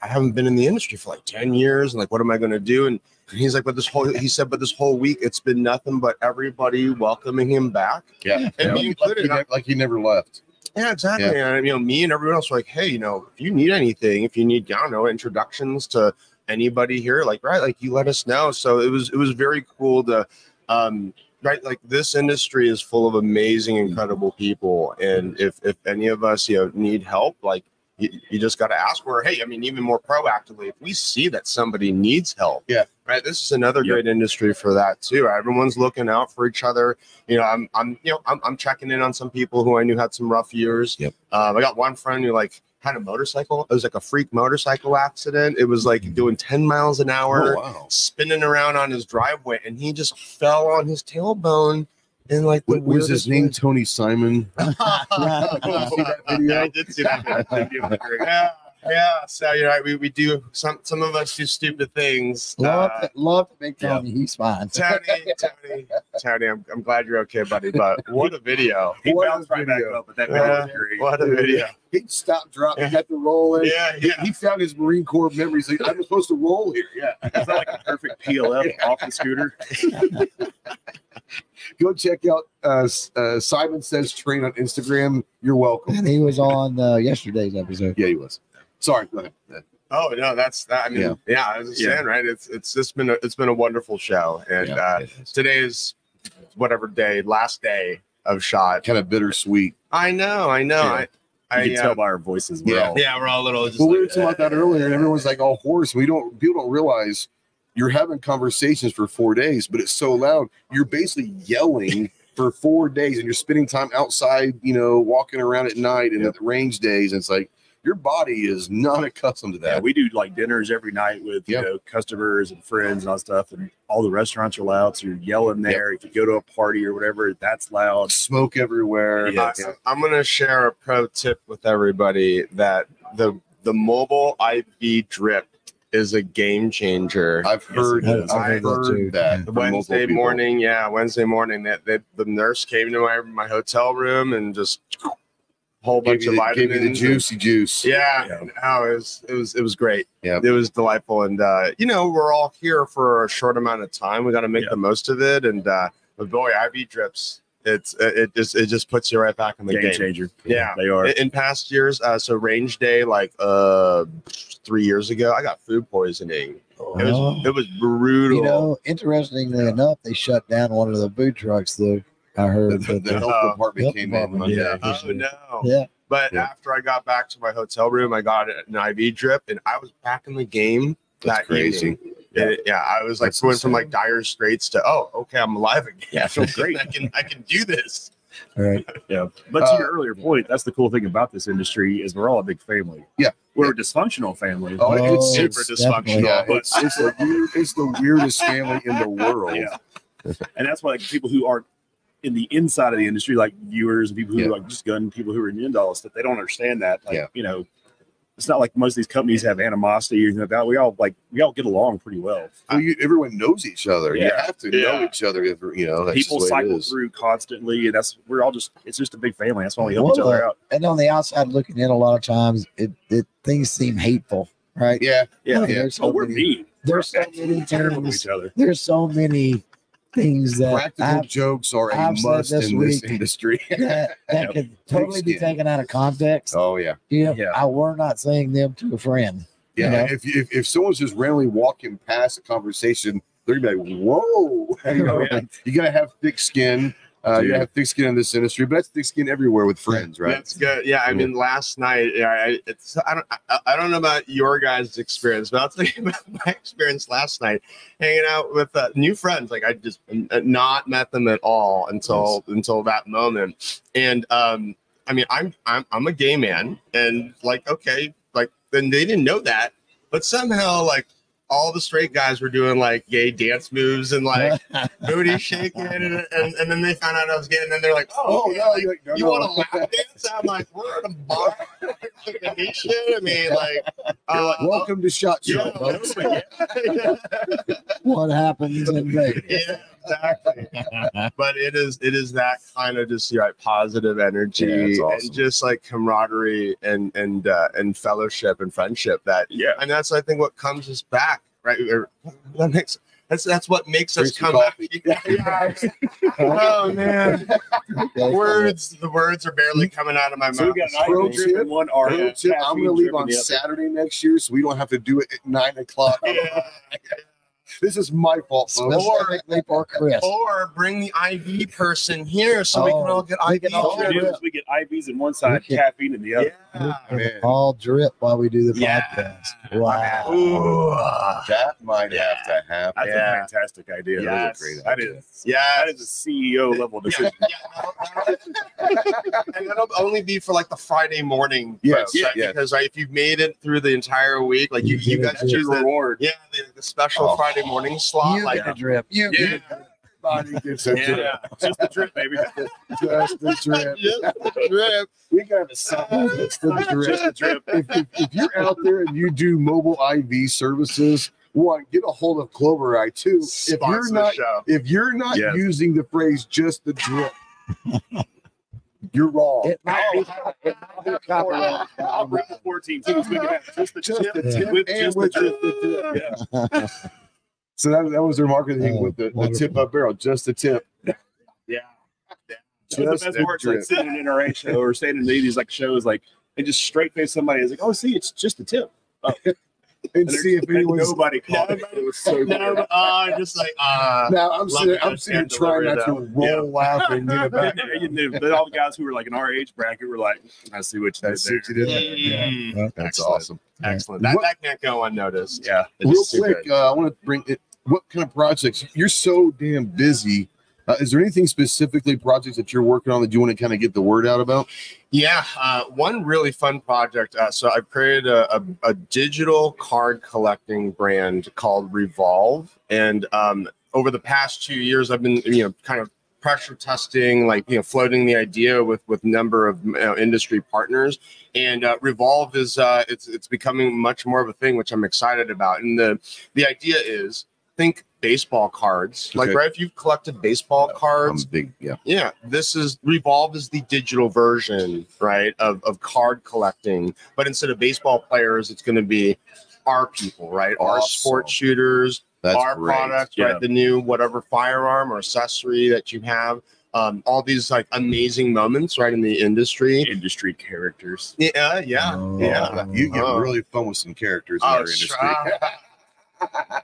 Speaker 6: I haven't been in the industry for like 10 years, and like, what am I going to do? And he's like, but this whole week it's been nothing but everybody welcoming him back.
Speaker 1: Yeah.
Speaker 6: And me included.
Speaker 1: Like he never left.
Speaker 6: Yeah, exactly.
Speaker 1: Yeah.
Speaker 6: And me and everyone else were like, hey, if you need anything, if you need, I don't know, introductions to anybody here, like you let us know. So it was very cool to like this industry is full of amazing, incredible people, and if any of us need help, like you just got to ask. Where even more proactively, if we see that somebody needs help, this is another great industry for that too. Everyone's looking out for each other. I'm checking in on some people who I knew had some rough years. I got one friend who had a motorcycle. It was like a freak motorcycle accident. It was like doing 10 miles an hour, spinning around on his driveway, and he just fell on his tailbone. And
Speaker 1: What was his name? Tony Simon.
Speaker 6: I did see that video. Yeah, so we do some of us do stupid things.
Speaker 3: Love to make Tony. He's fine.
Speaker 6: Tony, I'm glad you're okay, buddy. But what a video!
Speaker 2: He bounced right back up, but that video was great.
Speaker 6: What a video!
Speaker 1: He stopped, dropped, got the roll in.
Speaker 6: Yeah.
Speaker 1: He found his Marine Corps memories. Like, I'm supposed to roll here.
Speaker 2: Yeah, it's not like a perfect PLF off the scooter.
Speaker 1: Go check out Simon Says Train on Instagram. You're welcome.
Speaker 3: And he was on yesterday's episode.
Speaker 1: Yeah, he was. Sorry, go ahead.
Speaker 6: Oh no, I mean, I was just saying, right? It's just been a wonderful show, and today is whatever day, last day of SHOT.
Speaker 1: Kind of bittersweet.
Speaker 6: I know.
Speaker 2: Yeah. I can tell by our voices. We're
Speaker 6: all a little. Just
Speaker 1: we were talking about that earlier, and everyone's like all hoarse. People don't realize you're having conversations for 4 days, but it's so loud. You're basically yelling for 4 days, and you're spending time outside, walking around at night and at the range days. And it's like your body is not accustomed to that.
Speaker 2: Yeah, we do like dinners every night with customers and friends and all that stuff, and all the restaurants are loud, so you're yelling there. If you go to a party or whatever, that's loud.
Speaker 1: Smoke everywhere.
Speaker 6: I'm gonna share a pro tip with everybody that the mobile IV drip is a game changer.
Speaker 1: I've heard that.
Speaker 6: Wednesday morning, that the nurse came to my hotel room and just whole bunch of vitamins.
Speaker 1: Gave you the juicy juice.
Speaker 6: Yeah. No, it was great.
Speaker 1: Yeah.
Speaker 6: It was delightful. And we're all here for a short amount of time. We got to make the most of it. And but boy, IV drips, it just puts you right back in the game
Speaker 2: changer.
Speaker 6: Yeah,
Speaker 2: they are.
Speaker 6: In past years, so range day, like 3 years ago, I got food poisoning. It was brutal.
Speaker 3: Interestingly enough, they shut down one of the food trucks though. I heard
Speaker 1: the health department came in.
Speaker 3: Yeah.
Speaker 6: Oh no.
Speaker 3: Yeah.
Speaker 6: But after I got back to my hotel room, I got an IV drip, and I was back in the game.
Speaker 1: That's crazy.
Speaker 6: I was like going from like dire straits to okay, I'm alive again.
Speaker 2: Yeah, I feel great.
Speaker 6: I can do this.
Speaker 3: All right.
Speaker 2: Yeah. But to your earlier point, that's the cool thing about this industry is we're all a big family.
Speaker 1: Yeah.
Speaker 2: We're a dysfunctional family.
Speaker 1: It's
Speaker 6: super dysfunctional.
Speaker 1: Yeah,
Speaker 6: but
Speaker 1: it's the weirdest family in the world.
Speaker 2: Yeah. And that's why people who aren't in the inside of the industry, like viewers and people who like just gun people who are into all this stuff, they don't understand that. It's not like most of these companies have animosity or anything like that. We all get along pretty well.
Speaker 1: Everyone knows each other.
Speaker 2: Yeah.
Speaker 1: You have to know each other. That's
Speaker 2: people cycle through constantly, and it's just a big family. That's why we help each other out.
Speaker 3: And on the outside looking in, a lot of times things seem hateful, right?
Speaker 1: Yeah.
Speaker 2: We're mean.
Speaker 3: There's so many terms.
Speaker 2: each other.
Speaker 3: There's so many things that
Speaker 1: practical jokes are a must in this industry.
Speaker 3: that could totally be taken out of context.
Speaker 1: Oh yeah.
Speaker 3: We're not saying them to a friend.
Speaker 1: Yeah. If someone's just randomly walking past a conversation, they're gonna be like, "Whoa!" You gotta have thick skin. You gotta have thick skin in this industry, but that's thick skin everywhere with friends, right?
Speaker 6: That's good. Yeah, I mean, last night, I don't know about your guys' experience, but I'll tell you about my experience last night, hanging out with new friends. Like I just not met them at all until that moment. And I mean, I'm a gay man, and then they didn't know that, but somehow all the straight guys were doing like gay dance moves and like booty shaking, and then they found out I was gay, and then they're like, you want to lap dance? I'm like, we're at a bar. I mean,
Speaker 1: welcome to SHOT Show, folks.
Speaker 3: What happens in Vegas?
Speaker 6: Yeah, exactly. But it is that kind of just positive energy awesome. And just like camaraderie and fellowship and friendship and that's I think what comes us back. Right, that's what makes us come back. Oh man, the words are barely coming out of my mouth.
Speaker 2: So we got
Speaker 1: pro tip. I'm going to leave on Saturday next year, so we don't have to do it at 9 o'clock. This is my fault,
Speaker 3: specifically for Chris.
Speaker 6: Or bring the IV person here so we can all get IV.
Speaker 2: We get IVs in one side, caffeine in the other.
Speaker 3: Yeah, all drip while we do the podcast. Wow.
Speaker 6: Ooh,
Speaker 1: that might have to happen.
Speaker 2: That's a fantastic idea.
Speaker 6: Yes.
Speaker 2: That is a CEO level decision.
Speaker 6: And that'll only be for the Friday morning.
Speaker 1: Yes.
Speaker 6: Because if you've made it through the entire week, you guys choose the reward. Yeah, the special Friday morning slot.
Speaker 3: You get a drip.
Speaker 1: Everybody gets a drip.
Speaker 2: Just the drip, baby.
Speaker 1: Just the drip.
Speaker 4: Just the drip.
Speaker 1: We got a song. Just the drip. If you're out there and you do mobile IV services, one, get a hold of Clover Eye. Two, if you're not
Speaker 2: Yes.
Speaker 1: using the phrase "just the drip," you're wrong.
Speaker 3: It might be copyright.
Speaker 2: I'll bring the 14 teams. We can have just the
Speaker 1: Just
Speaker 2: tip
Speaker 1: the tip
Speaker 2: with
Speaker 1: and
Speaker 2: just
Speaker 1: with
Speaker 2: the drip.
Speaker 1: just the drip.
Speaker 2: Yeah.
Speaker 1: So that was their marketing with the
Speaker 3: wonderful.
Speaker 1: tip up barrel, just the tip.
Speaker 2: Yeah.
Speaker 1: Just
Speaker 2: The best
Speaker 1: the
Speaker 2: parts,
Speaker 1: drip.
Speaker 2: like sitting in our show or staying in these like shows, like they just straight face somebody. It's like, oh, see, it's just the tip. Oh.
Speaker 1: And see if anyone's.
Speaker 2: Nobody caught it. It was so good.
Speaker 4: Just like
Speaker 1: Now I'm sitting
Speaker 4: it.
Speaker 1: trying not to roll laughing. You know, back.
Speaker 2: But all the guys who were like in our age bracket were like, I see what you did
Speaker 1: That's
Speaker 2: there.
Speaker 1: what you did.
Speaker 3: Yeah.
Speaker 1: That's
Speaker 4: Excellent.
Speaker 1: awesome.
Speaker 4: Excellent. That can't go unnoticed.
Speaker 2: Yeah.
Speaker 4: It's
Speaker 1: Real
Speaker 4: just too
Speaker 1: quick,
Speaker 4: good.
Speaker 1: I want to bring it. What kind of projects? You're so damn busy. Is there anything specifically projects that you're working on that you want to kind of get the word out about?
Speaker 4: Yeah, one really fun project. So I've created a digital card collecting brand called Revolve, and over the past 2 years, I've been kind of pressure testing, floating the idea with number of industry partners. And Revolve is it's becoming much more of a thing, which I'm excited about. And the idea is, think baseball cards.
Speaker 1: Okay.
Speaker 4: Right, if you've collected baseball cards,
Speaker 1: I'm big, yeah.
Speaker 4: yeah, this is Revolve is the digital version, right, of card collecting. But instead of baseball players, it's going to be our people, right? Our
Speaker 1: Awesome.
Speaker 4: sports shooters,
Speaker 1: That's
Speaker 4: our
Speaker 1: great.
Speaker 4: product,
Speaker 2: Yeah.
Speaker 4: right? The new whatever firearm or accessory that you have. All these like amazing moments, right, in the industry.
Speaker 2: Industry characters.
Speaker 4: Yeah.
Speaker 1: You get really fun with some characters in our industry.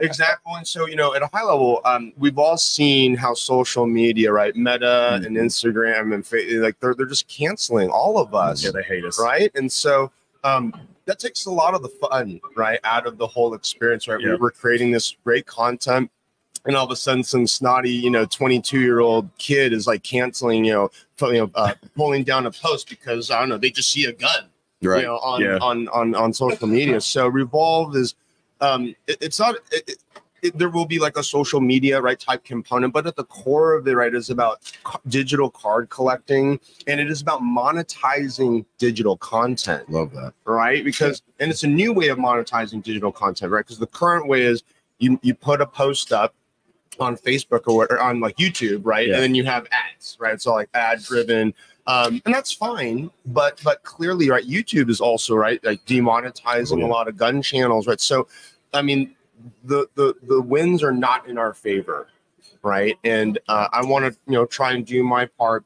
Speaker 4: Exactly. And so, at a high level, we've all seen how social media, right, Meta and Instagram and like they're just canceling all of us.
Speaker 2: Yeah, they hate us.
Speaker 4: Right. And so that takes a lot of the fun, right, out of the whole experience, right?
Speaker 2: Yeah.
Speaker 4: We're creating this great content. And all of a sudden, some snotty, 22-year-old kid is like canceling, pulling down a post because I don't know, they just see a gun,
Speaker 1: Right.
Speaker 4: on social media. So Revolve is, it's not. There will be like a social media type component, but at the core of it, right, is about digital card collecting, and it is about monetizing digital content.
Speaker 1: Love that.
Speaker 4: Right? Because and it's a new way of monetizing digital content, right? Because the current way is you put a post up on Facebook or on like YouTube, right?
Speaker 2: Yeah.
Speaker 4: And then you have ads, right? It's all like ad driven. And that's fine, but clearly, right, YouTube is also like demonetizing a lot of gun channels, right? So, I mean, the wins are not in our favor, right? And I want to try and do my part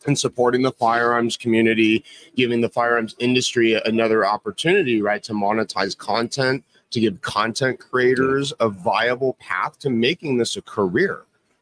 Speaker 4: in supporting the firearms community, giving the firearms industry another opportunity, right, to monetize content, to give content creators a viable path to making this a career.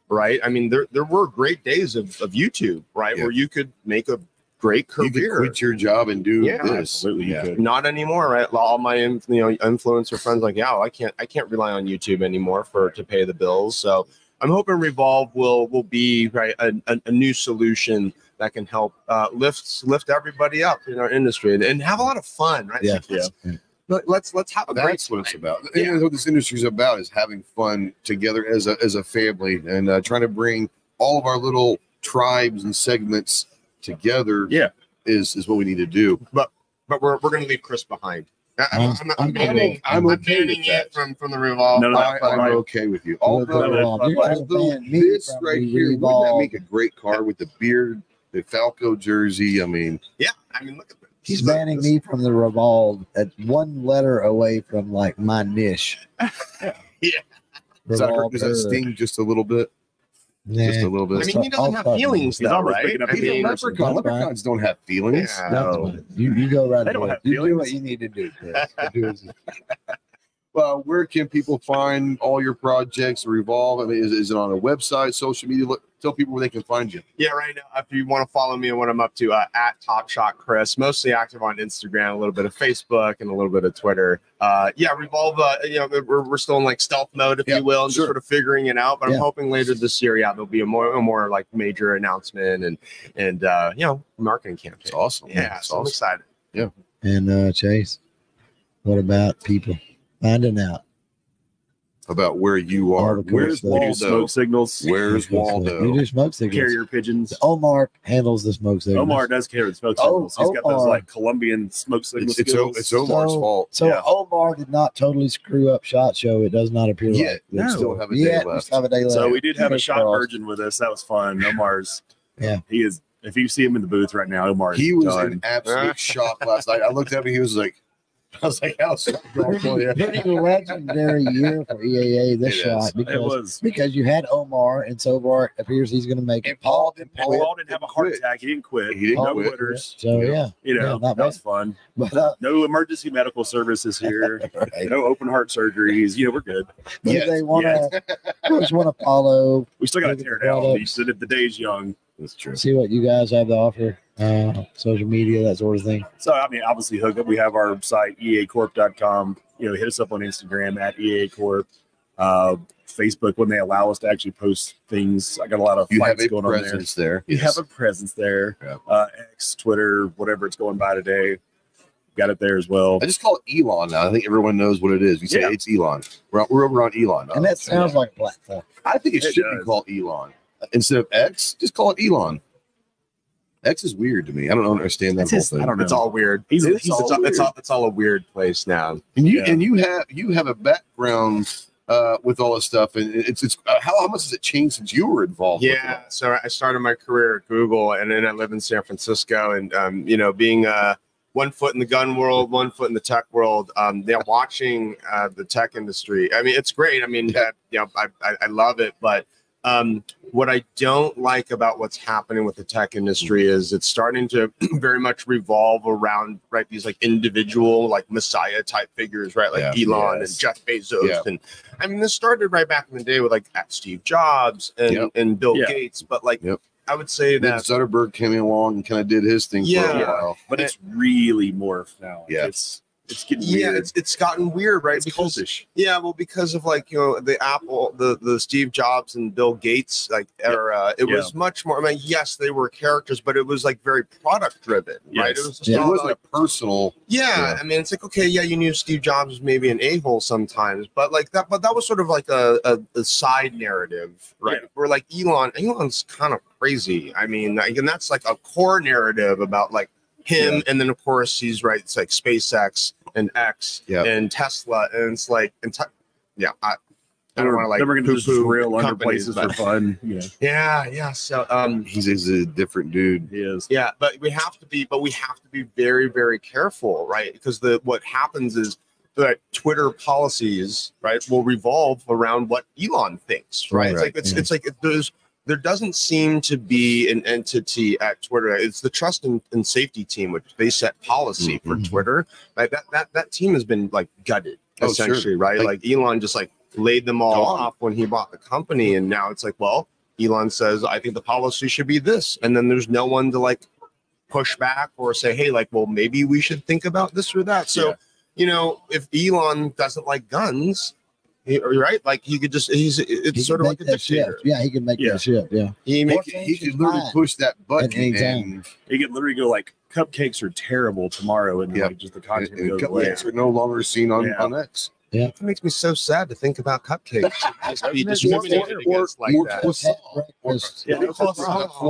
Speaker 4: Right. I mean, there were great days of YouTube, right, where you could make a great career.
Speaker 1: You could quit your job and do this.
Speaker 2: Absolutely, you could.
Speaker 4: Not anymore, right? All my influencer friends like, yeah, I can't rely on YouTube anymore to pay the bills. So I'm hoping Revolve will be right a new solution that can help lift everybody up in our industry and have a lot of fun, right?
Speaker 3: Yeah.
Speaker 4: Let's have a great
Speaker 1: That's what it's
Speaker 4: time.
Speaker 1: about. And that's what this industry is about, is having fun together as a family and trying to bring all of our little tribes and segments together.
Speaker 2: Yeah.
Speaker 1: is what we need to do.
Speaker 4: But we're going to leave Chris behind. I'm banning it from the Revolve.
Speaker 2: No,
Speaker 1: I'm
Speaker 2: right.
Speaker 1: okay with you.
Speaker 3: You're
Speaker 1: This right here, wouldn't that make a great card with the beard, the Falco jersey? I mean,
Speaker 4: Yeah, I mean, look at this.
Speaker 3: He's banning me from the Revolve at one letter away from like my niche.
Speaker 1: does that sting just a little bit? Just a little bit.
Speaker 4: I mean, he doesn't have feelings,
Speaker 2: He's
Speaker 4: though,
Speaker 2: almost
Speaker 4: right?
Speaker 2: picking up
Speaker 4: I
Speaker 2: his
Speaker 4: mean,
Speaker 2: own
Speaker 1: Leprechaun.
Speaker 3: That's fine.
Speaker 1: Leprechauns don't have feelings.
Speaker 4: Yeah.
Speaker 2: No.
Speaker 3: You go right
Speaker 2: They don't
Speaker 3: ahead.
Speaker 2: have
Speaker 3: You do
Speaker 2: feelings.
Speaker 3: what you need to do, Chris. Do as-
Speaker 1: Well, where can people find all your projects, Revolve? I mean, is it on a website, social media? Tell people where they can find you.
Speaker 4: Yeah, right now, if you want to follow me and what I'm up to, at Top Shot Chris, mostly active on Instagram, a little bit of Facebook, and a little bit of Twitter. Revolve. We're still in like stealth mode, if you will, and just sort of figuring it out. But I'm hoping later this year, there'll be a more like major announcement and marketing campaign.
Speaker 1: It's awesome.
Speaker 4: Yeah,
Speaker 1: It's
Speaker 4: so I'm
Speaker 1: awesome.
Speaker 4: excited.
Speaker 1: Yeah.
Speaker 3: And Chase, what about people finding out?
Speaker 1: about where you are. Where's
Speaker 3: We do
Speaker 2: We do smoke
Speaker 1: Waldo?
Speaker 2: signals.
Speaker 1: Where's Waldo?
Speaker 3: We do smoke signals.
Speaker 2: Carrier pigeons.
Speaker 3: Omar handles the smoke signals.
Speaker 2: Omar does carry the smoke signals. He's got those
Speaker 3: Omar.
Speaker 2: like Colombian smoke signals.
Speaker 1: It's Omar's fault.
Speaker 3: So
Speaker 2: Yeah.
Speaker 3: Omar did not totally screw up SHOT Show. It does not appear
Speaker 1: Yeah,
Speaker 3: like.
Speaker 1: we
Speaker 2: No.
Speaker 1: still have a day
Speaker 3: Yeah, we
Speaker 1: left.
Speaker 3: still have a day left.
Speaker 2: So we did have a
Speaker 3: Fingers
Speaker 2: shot
Speaker 3: crossed.
Speaker 2: virgin with us. That was fun. Omar's.
Speaker 3: Yeah.
Speaker 2: He is. If you see him in the booth right now, Omar is
Speaker 1: He was
Speaker 2: done.
Speaker 1: in absolute shock last night. I looked at him. He was like, I was like, how's that going for you?
Speaker 3: Pretty legendary year for EAA this
Speaker 1: It
Speaker 3: shot
Speaker 1: is.
Speaker 3: because you had Omar and Sobar appears he's going to make it.
Speaker 1: And Paul didn't quit.
Speaker 2: Paul didn't have a heart attack. He didn't quit.
Speaker 1: He didn't
Speaker 2: no
Speaker 1: quit.
Speaker 2: quitters.
Speaker 3: So yeah,
Speaker 2: You know,
Speaker 3: Yeah, not
Speaker 2: that
Speaker 3: bad.
Speaker 2: was fun.
Speaker 3: but
Speaker 2: No emergency medical services here.
Speaker 3: right.
Speaker 2: No open heart surgeries. We're good.
Speaker 3: But
Speaker 1: Yes,
Speaker 3: they want to just want to follow,
Speaker 2: We still got to
Speaker 3: Look at
Speaker 2: tear
Speaker 3: the
Speaker 2: it out.
Speaker 3: products.
Speaker 2: You said if the day's young.
Speaker 1: That's true.
Speaker 3: see what you guys have to offer, social media, that sort of thing.
Speaker 2: So, I mean, obviously, hook up. We have our site, eacorp.com. Hit us up on Instagram at eacorp. Facebook, when they allow us to actually post things. I got a lot of
Speaker 1: You have
Speaker 2: fights
Speaker 1: a
Speaker 2: going on there.
Speaker 1: presence there.
Speaker 2: You have a presence there.
Speaker 1: Yeah.
Speaker 2: X, Twitter, whatever it's going by today. Got it there as well.
Speaker 1: I just call it Elon now. I think everyone knows what it is. We say
Speaker 2: Yeah.
Speaker 1: it's Elon. We're over on Elon now.
Speaker 3: And that sounds like a platform.
Speaker 1: I think it
Speaker 2: It
Speaker 1: should be
Speaker 2: does.
Speaker 1: called Elon. Instead of X, just call it Elon. X is weird to me. I don't understand that
Speaker 2: It's
Speaker 1: whole
Speaker 2: just-
Speaker 1: thing.
Speaker 2: I don't know.
Speaker 6: It's all weird.
Speaker 2: He's
Speaker 6: It's
Speaker 2: all
Speaker 6: all a weird place now.
Speaker 1: And you
Speaker 2: Yeah.
Speaker 1: you have a background with all this stuff, and it's how much has it changed since you were involved? with
Speaker 6: Yeah, so I started my career at Google, and then I live in San Francisco, and being 1 foot in the gun world, 1 foot in the tech world, watching the tech industry. I mean, it's great. I mean, I love it, but what I don't like about what's happening with the tech industry is it's starting to very much revolve around these like individual like messiah type figures, right? Like
Speaker 1: Yeah.
Speaker 6: Elon
Speaker 2: Yes.
Speaker 6: and Jeff Bezos,
Speaker 1: Yeah.
Speaker 6: and I mean this started right back in the day with like Steve Jobs and
Speaker 1: Yep.
Speaker 6: and Bill
Speaker 2: Yeah.
Speaker 6: Gates, but like
Speaker 1: Yep.
Speaker 6: I would say
Speaker 1: Then
Speaker 6: that
Speaker 1: Zuckerberg came along and kind of did his thing for a
Speaker 6: Yeah.
Speaker 1: while.
Speaker 2: But it's really morphed now.
Speaker 1: Yeah.
Speaker 2: It's getting weird.
Speaker 6: it's gotten weird, right?
Speaker 2: It's
Speaker 6: Because
Speaker 2: cultish.
Speaker 6: yeah, well, because of the Apple, the Steve Jobs and Bill Gates era, it was much more. I mean, yes, they were characters, but it was like very product driven, right?
Speaker 2: Yes.
Speaker 6: It was just
Speaker 1: It
Speaker 6: all
Speaker 1: wasn't
Speaker 6: like,
Speaker 1: a personal.
Speaker 6: yeah. I mean, it's like okay, yeah, you knew Steve Jobs was maybe an a-hole sometimes, but like that, but that was sort of like a side narrative, right?
Speaker 2: Yeah.
Speaker 6: Where like Elon's kind of crazy. I mean, like, and that's like a core narrative about like him, and then of course he's right. It's like SpaceX and X
Speaker 1: Yeah.
Speaker 6: and Tesla, and it's like, I don't want to like
Speaker 2: Then we're gonna just
Speaker 6: poo-poo
Speaker 2: drill under
Speaker 6: companies,
Speaker 2: places
Speaker 6: but-
Speaker 2: for fun.
Speaker 6: yeah. So
Speaker 1: He's a different dude.
Speaker 2: He is.
Speaker 6: yeah, but we have to be very, very careful, right? Because what happens is that Twitter policies, right, will revolve around what Elon thinks, right?
Speaker 1: Right.
Speaker 6: It's like there doesn't seem to be an entity at Twitter. It's the trust and safety team, which they set policy for Twitter. Like that team has been like gutted,
Speaker 1: Oh,
Speaker 6: essentially,
Speaker 1: sure.
Speaker 6: right? Like Elon just like laid them all
Speaker 1: Gone.
Speaker 6: off when he bought the company, and now it's like, well, Elon says, I think the policy should be this, and then there's no one to like push back or say, hey, like, well, maybe we should think about this or that. So, if Elon doesn't like guns, right? Like he could just it's sort of like a dictator.
Speaker 3: Yeah, he can make that shift. Yeah,
Speaker 6: He
Speaker 1: He
Speaker 6: make
Speaker 1: could literally push that button
Speaker 3: At any time.
Speaker 1: and
Speaker 2: He could literally go like, cupcakes are terrible tomorrow, and like just the content goes away.
Speaker 1: cupcakes are no longer seen on X.
Speaker 6: It makes me so sad to think about cupcakes just be discriminated against like that.
Speaker 3: Just had breakfast.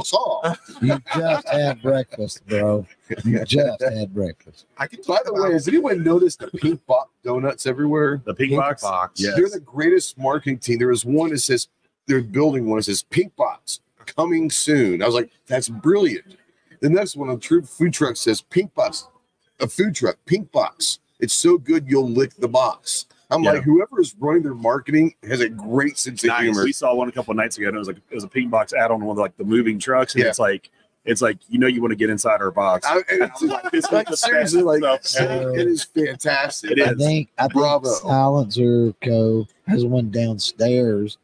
Speaker 1: Saw.
Speaker 3: You just had breakfast, bro. You just had breakfast.
Speaker 6: I can
Speaker 1: By the way, has anyone noticed the pink box donuts everywhere?
Speaker 2: The pink box.
Speaker 6: Yes.
Speaker 1: They're the greatest marketing team. There was one that says they're building one that says pink box coming soon. I was like, that's brilliant. The next one on True Food Truck says pink box, a food truck, pink box. It's so good you'll lick the box. I'm like, whoever is running their marketing has a great sense of humor.
Speaker 2: We saw one a couple of nights ago, and it was a pink box add-on one of like the moving trucks, and it's like you want to get inside our box.
Speaker 1: Seriously, like
Speaker 2: stuff.
Speaker 1: it is fantastic.
Speaker 2: It is.
Speaker 3: I think
Speaker 1: Bravo.
Speaker 3: Silencer Co. has one downstairs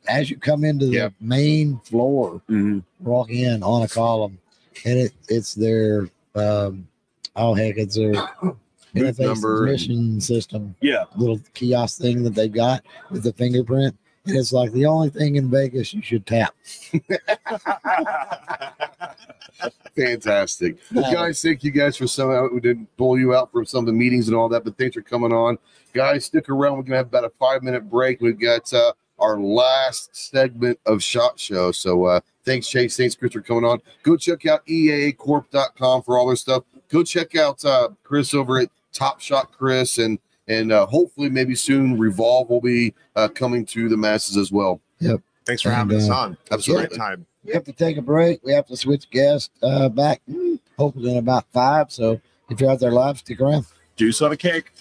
Speaker 3: as you come into the main floor, walk in on a column, and it's their it's their
Speaker 1: Boot number
Speaker 3: mission system.
Speaker 2: Yeah.
Speaker 3: Little kiosk thing that they've got with the fingerprint. And it's like the only thing in Vegas you should tap.
Speaker 1: Fantastic. Well, guys, thank you guys for we didn't pull you out from some of the meetings and all that, but thanks for coming on. Guys, stick around. We're going to have about a 5-minute break. We've got our last segment of SHOT Show. So thanks, Chase. Thanks, Chris, for coming on. Go check out EAAcorp.com for all their stuff. Go check out Chris over at Top Shot Chris, and hopefully maybe soon Revolve will be coming to the masses as well.
Speaker 3: Yep.
Speaker 6: Thanks for having us on.
Speaker 1: Absolutely.
Speaker 6: Time.
Speaker 3: We have to take a break. We have to switch guests back, hopefully in about 5. So if you're out there live, stick around.
Speaker 6: Juice on a cake.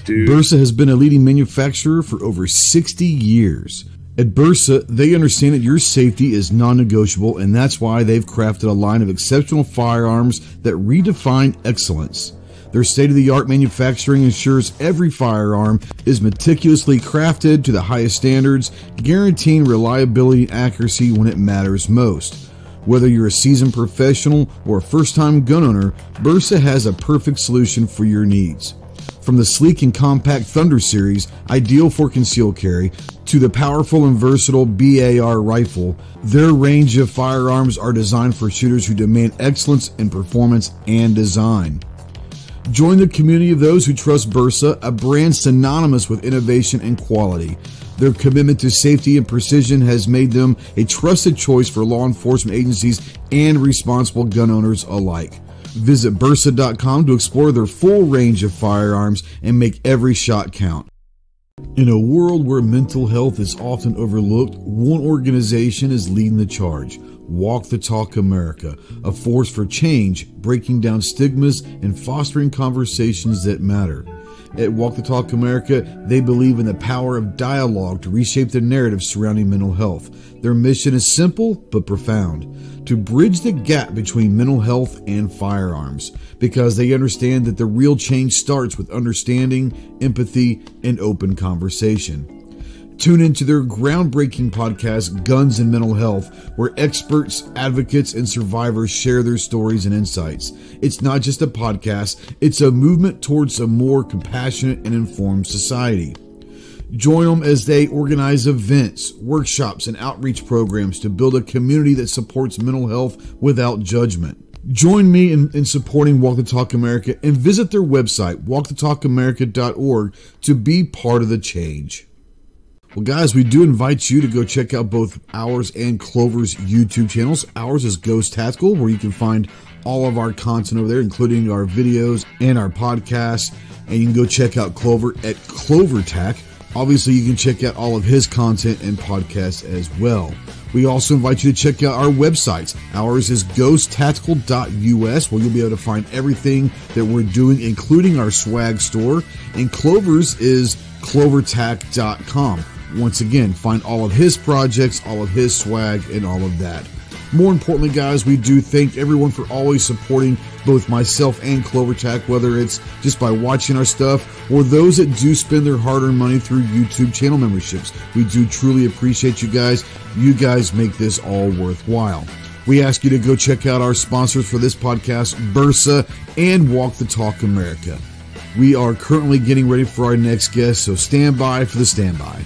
Speaker 1: Dude.
Speaker 5: Bersa has been a leading manufacturer for over 60 years. At Bersa, they understand that your safety is non-negotiable, and that's why they've crafted a line of exceptional firearms that redefine excellence. Their state-of-the-art manufacturing ensures every firearm is meticulously crafted to the highest standards, guaranteeing reliability and accuracy when it matters most. Whether you're a seasoned professional or a first-time gun owner, Bersa has a perfect solution for your needs. From the sleek and compact Thunder series, ideal for concealed carry, to the powerful and versatile BAR rifle, their range of firearms are designed for shooters who demand excellence in performance and design. Join the community of those who trust Bersa, a brand synonymous with innovation and quality. Their commitment to safety and precision has made them a trusted choice for law enforcement agencies and responsible gun owners alike. Visit Bersa.com to explore their full range of firearms and make every shot count. In a world where mental health is often overlooked, one organization is leading the charge. Walk the Talk America, a force for change, breaking down stigmas and fostering conversations that matter. At Walk the Talk America, they believe in the power of dialogue to reshape the narrative surrounding mental health. Their mission is simple but profound: to bridge the gap between mental health and firearms, because they understand that the real change starts with understanding, empathy, and open conversation. Tune into their groundbreaking podcast, Guns and Mental Health, where experts, advocates, and survivors share their stories and insights. It's not just a podcast, it's a movement towards a more compassionate and informed society. Join them as they organize events, workshops, and outreach programs to build a community that supports mental health without judgment. Join me in supporting Walk the Talk America and visit their website, walkthetalkamerica.org, to be part of the change. Well, guys, we do invite you to go check out both ours and Clover's YouTube channels. Ours is Ghost Tactical, where you can find all of our content over there, including our videos and our podcasts. And you can go check out Clover at CloverTac. Obviously, you can check out all of his content and podcasts as well. We also invite you to check out our websites. Ours is ghosttactical.us, where you'll be able to find everything that we're doing, including our swag store. And Clover's is clovertac.com. Once again, find all of his projects, all of his swag, and all of that. More importantly, guys, we do thank everyone for always supporting both myself and CloverTac, whether it's just by watching our stuff or those that do spend their hard-earned money through YouTube channel memberships. We do truly appreciate you guys. You guys make this all worthwhile. We ask you to go check out our sponsors for this podcast, Bersa and Walk the Talk America. We are currently getting ready for our next guest, so stand by for the standby.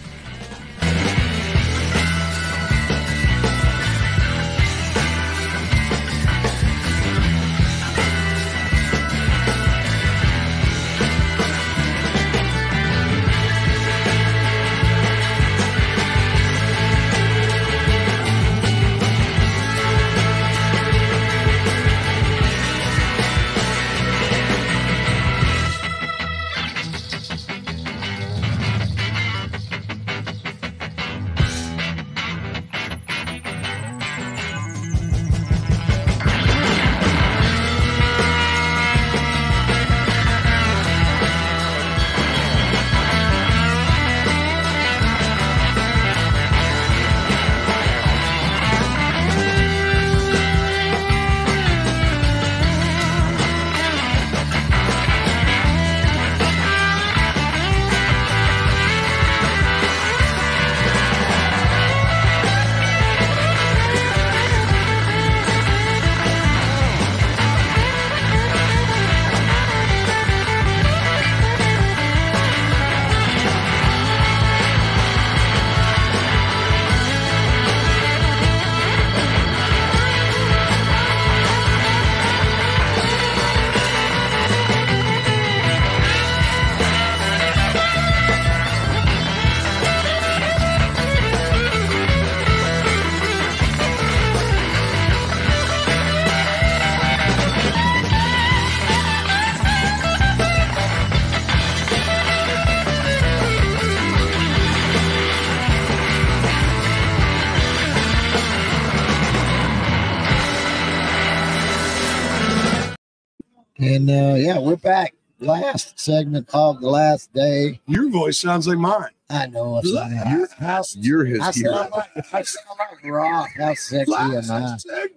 Speaker 3: And yeah, we're back. Last segment of the last day.
Speaker 7: Your voice sounds like mine.
Speaker 3: I know.
Speaker 1: You're his
Speaker 3: I
Speaker 1: hero.
Speaker 3: sound like Rock. How sexy am I?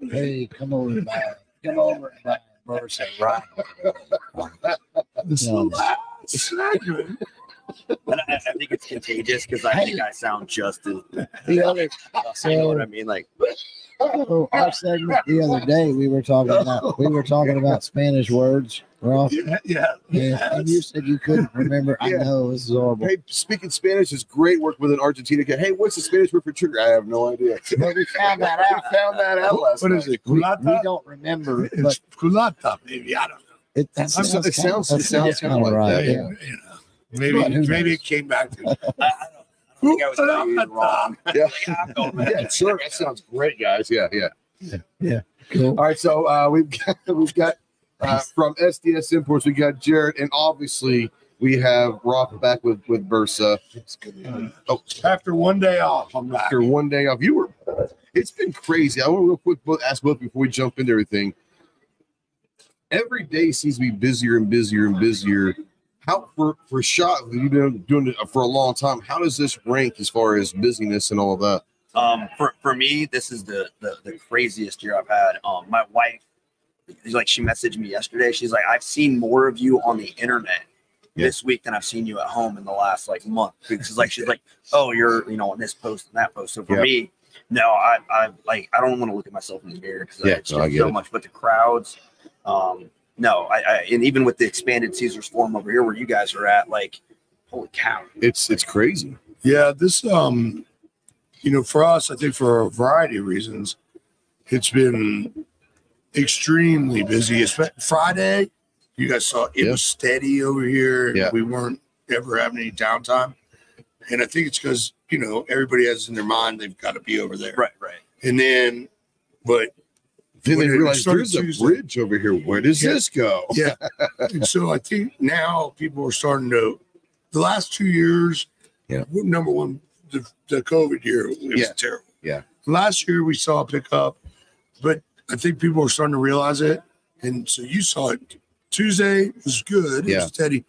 Speaker 3: Hey, come over and buy. Come over and buy Bersa, right?
Speaker 7: This last segment.
Speaker 8: But I think it's contagious because I think I sound just as
Speaker 3: The other,
Speaker 8: you know what I mean? Like,
Speaker 3: so our segment the other day, we were talking about Spanish words. Ross.
Speaker 7: Yeah.
Speaker 3: And you said you couldn't remember. I know this is horrible.
Speaker 1: Hey, speaking Spanish is great work with an Argentina guy. Hey, what's the Spanish word for trigger? I have no idea.
Speaker 3: But we found that out.
Speaker 1: Last
Speaker 7: What
Speaker 1: night.
Speaker 7: is it?
Speaker 3: We
Speaker 7: Culata?
Speaker 3: don't remember, but
Speaker 7: It's culata, maybe. I don't know.
Speaker 3: it
Speaker 1: sounds
Speaker 3: kind of right.
Speaker 7: Yeah,
Speaker 3: Yeah.
Speaker 7: you know. Maybe it came back to
Speaker 8: I think I was saying it wrong.
Speaker 1: Yeah.
Speaker 8: I'm going back.
Speaker 1: Yeah, sure. That sounds great, guys. Yeah.
Speaker 3: Cool.
Speaker 1: All right, so we've got from SDS Imports, we got Jared, and obviously we have Roth back with Bersa.
Speaker 7: after one day off. I'm back.
Speaker 1: After one day off, it's been crazy. I want to real quick ask both before we jump into everything. Every day seems to be busier and busier and busier. How for shot, you've been doing it for a long time. How does this rank as far as busyness and all of that?
Speaker 8: For me, this is the craziest year I've had. My wife, she messaged me yesterday. She's like, I've seen more of you on the internet this week than I've seen you at home in the last month. Because she's like, oh, you're on this post and that post. So for me, no, I don't want to look at myself in the mirror because it's just so much. But the crowds, no, and even with the expanded Caesars Forum over here where you guys are at, holy cow,
Speaker 1: It's crazy.
Speaker 7: Yeah, this for us, I think for a variety of reasons, it's been extremely busy. Friday, you guys saw it was steady over here.
Speaker 1: Yeah.
Speaker 7: We weren't ever having any downtime. And I think it's because, everybody has in their mind they've got to be over there.
Speaker 8: right.
Speaker 7: And then, but
Speaker 1: Then they
Speaker 7: when it
Speaker 1: realize
Speaker 7: started
Speaker 1: there's a
Speaker 7: Tuesday-
Speaker 1: bridge over here. Where does this go?
Speaker 7: Yeah. And so I think now people are starting to, the last 2 years, number one, the COVID year was terrible.
Speaker 1: Yeah.
Speaker 7: Last year we saw a pickup, but I think people are starting to realize it. And so you saw it. Tuesday was good. It was steady.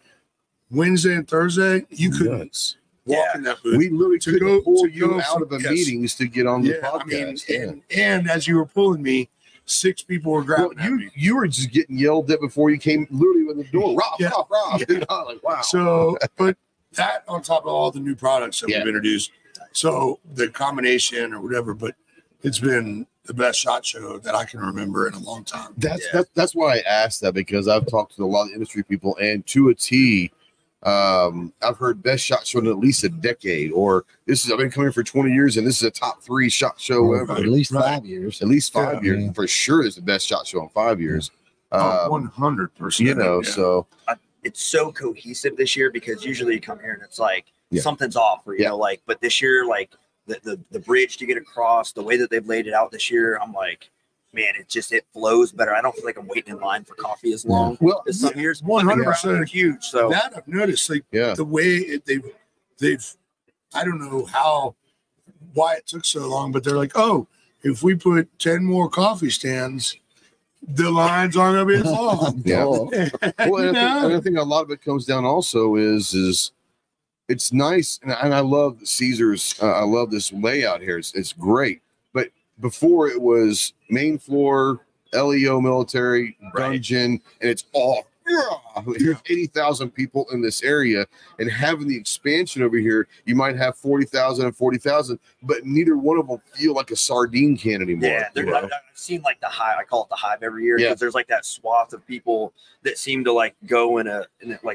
Speaker 7: Wednesday and Thursday, you couldn't walk in that booth.
Speaker 1: We literally
Speaker 7: To
Speaker 1: could
Speaker 7: go-
Speaker 1: pull
Speaker 7: to
Speaker 1: you
Speaker 7: go
Speaker 1: out of a
Speaker 7: yes.
Speaker 1: meetings to get on the
Speaker 7: Yeah,
Speaker 1: podcast.
Speaker 7: and as you were pulling me, 6 people were grabbing at me.
Speaker 1: You were just getting yelled at before you came literally in the door. Rob.
Speaker 7: Yeah.
Speaker 1: Wow.
Speaker 7: So, but that on top of all the new products that we've introduced. So the combination or whatever, but it's been the best SHOT Show that I can remember in a long time.
Speaker 1: That's why I asked that, because I've talked to a lot of industry people, and to a T, I've heard best SHOT Show in at least a decade, or I've been coming here for 20 years and this is a top 3 SHOT Show ever.
Speaker 3: At least 5 years.
Speaker 1: At least 5 years. For sure it's the best SHOT Show in 5 years.
Speaker 7: 100%.
Speaker 1: So
Speaker 8: It's so cohesive this year because usually you come here and it's something's off, or but this year, the bridge to get across, the way that they've laid it out this year, I'm like, man, it flows better. I don't feel like I'm waiting in line for coffee as long as some years.
Speaker 7: 100%
Speaker 8: are huge. So
Speaker 7: that I've noticed, the way they've I don't know why it took so long, but they're like, oh, if we put 10 more coffee stands, the lines aren't gonna be as long.
Speaker 1: and I think a lot of it comes down also is it's nice, and I love Caesars. I love this layout here. It's great. But before it was main floor, LEO military, dungeon, and it's all here's 80,000 people in this area, and having the expansion over here, you might have 40,000 and 40,000, but neither one of them feel like a sardine can anymore.
Speaker 8: Yeah, I've seen the hive. I call it the hive every year because there's that swath of people that seem to go in a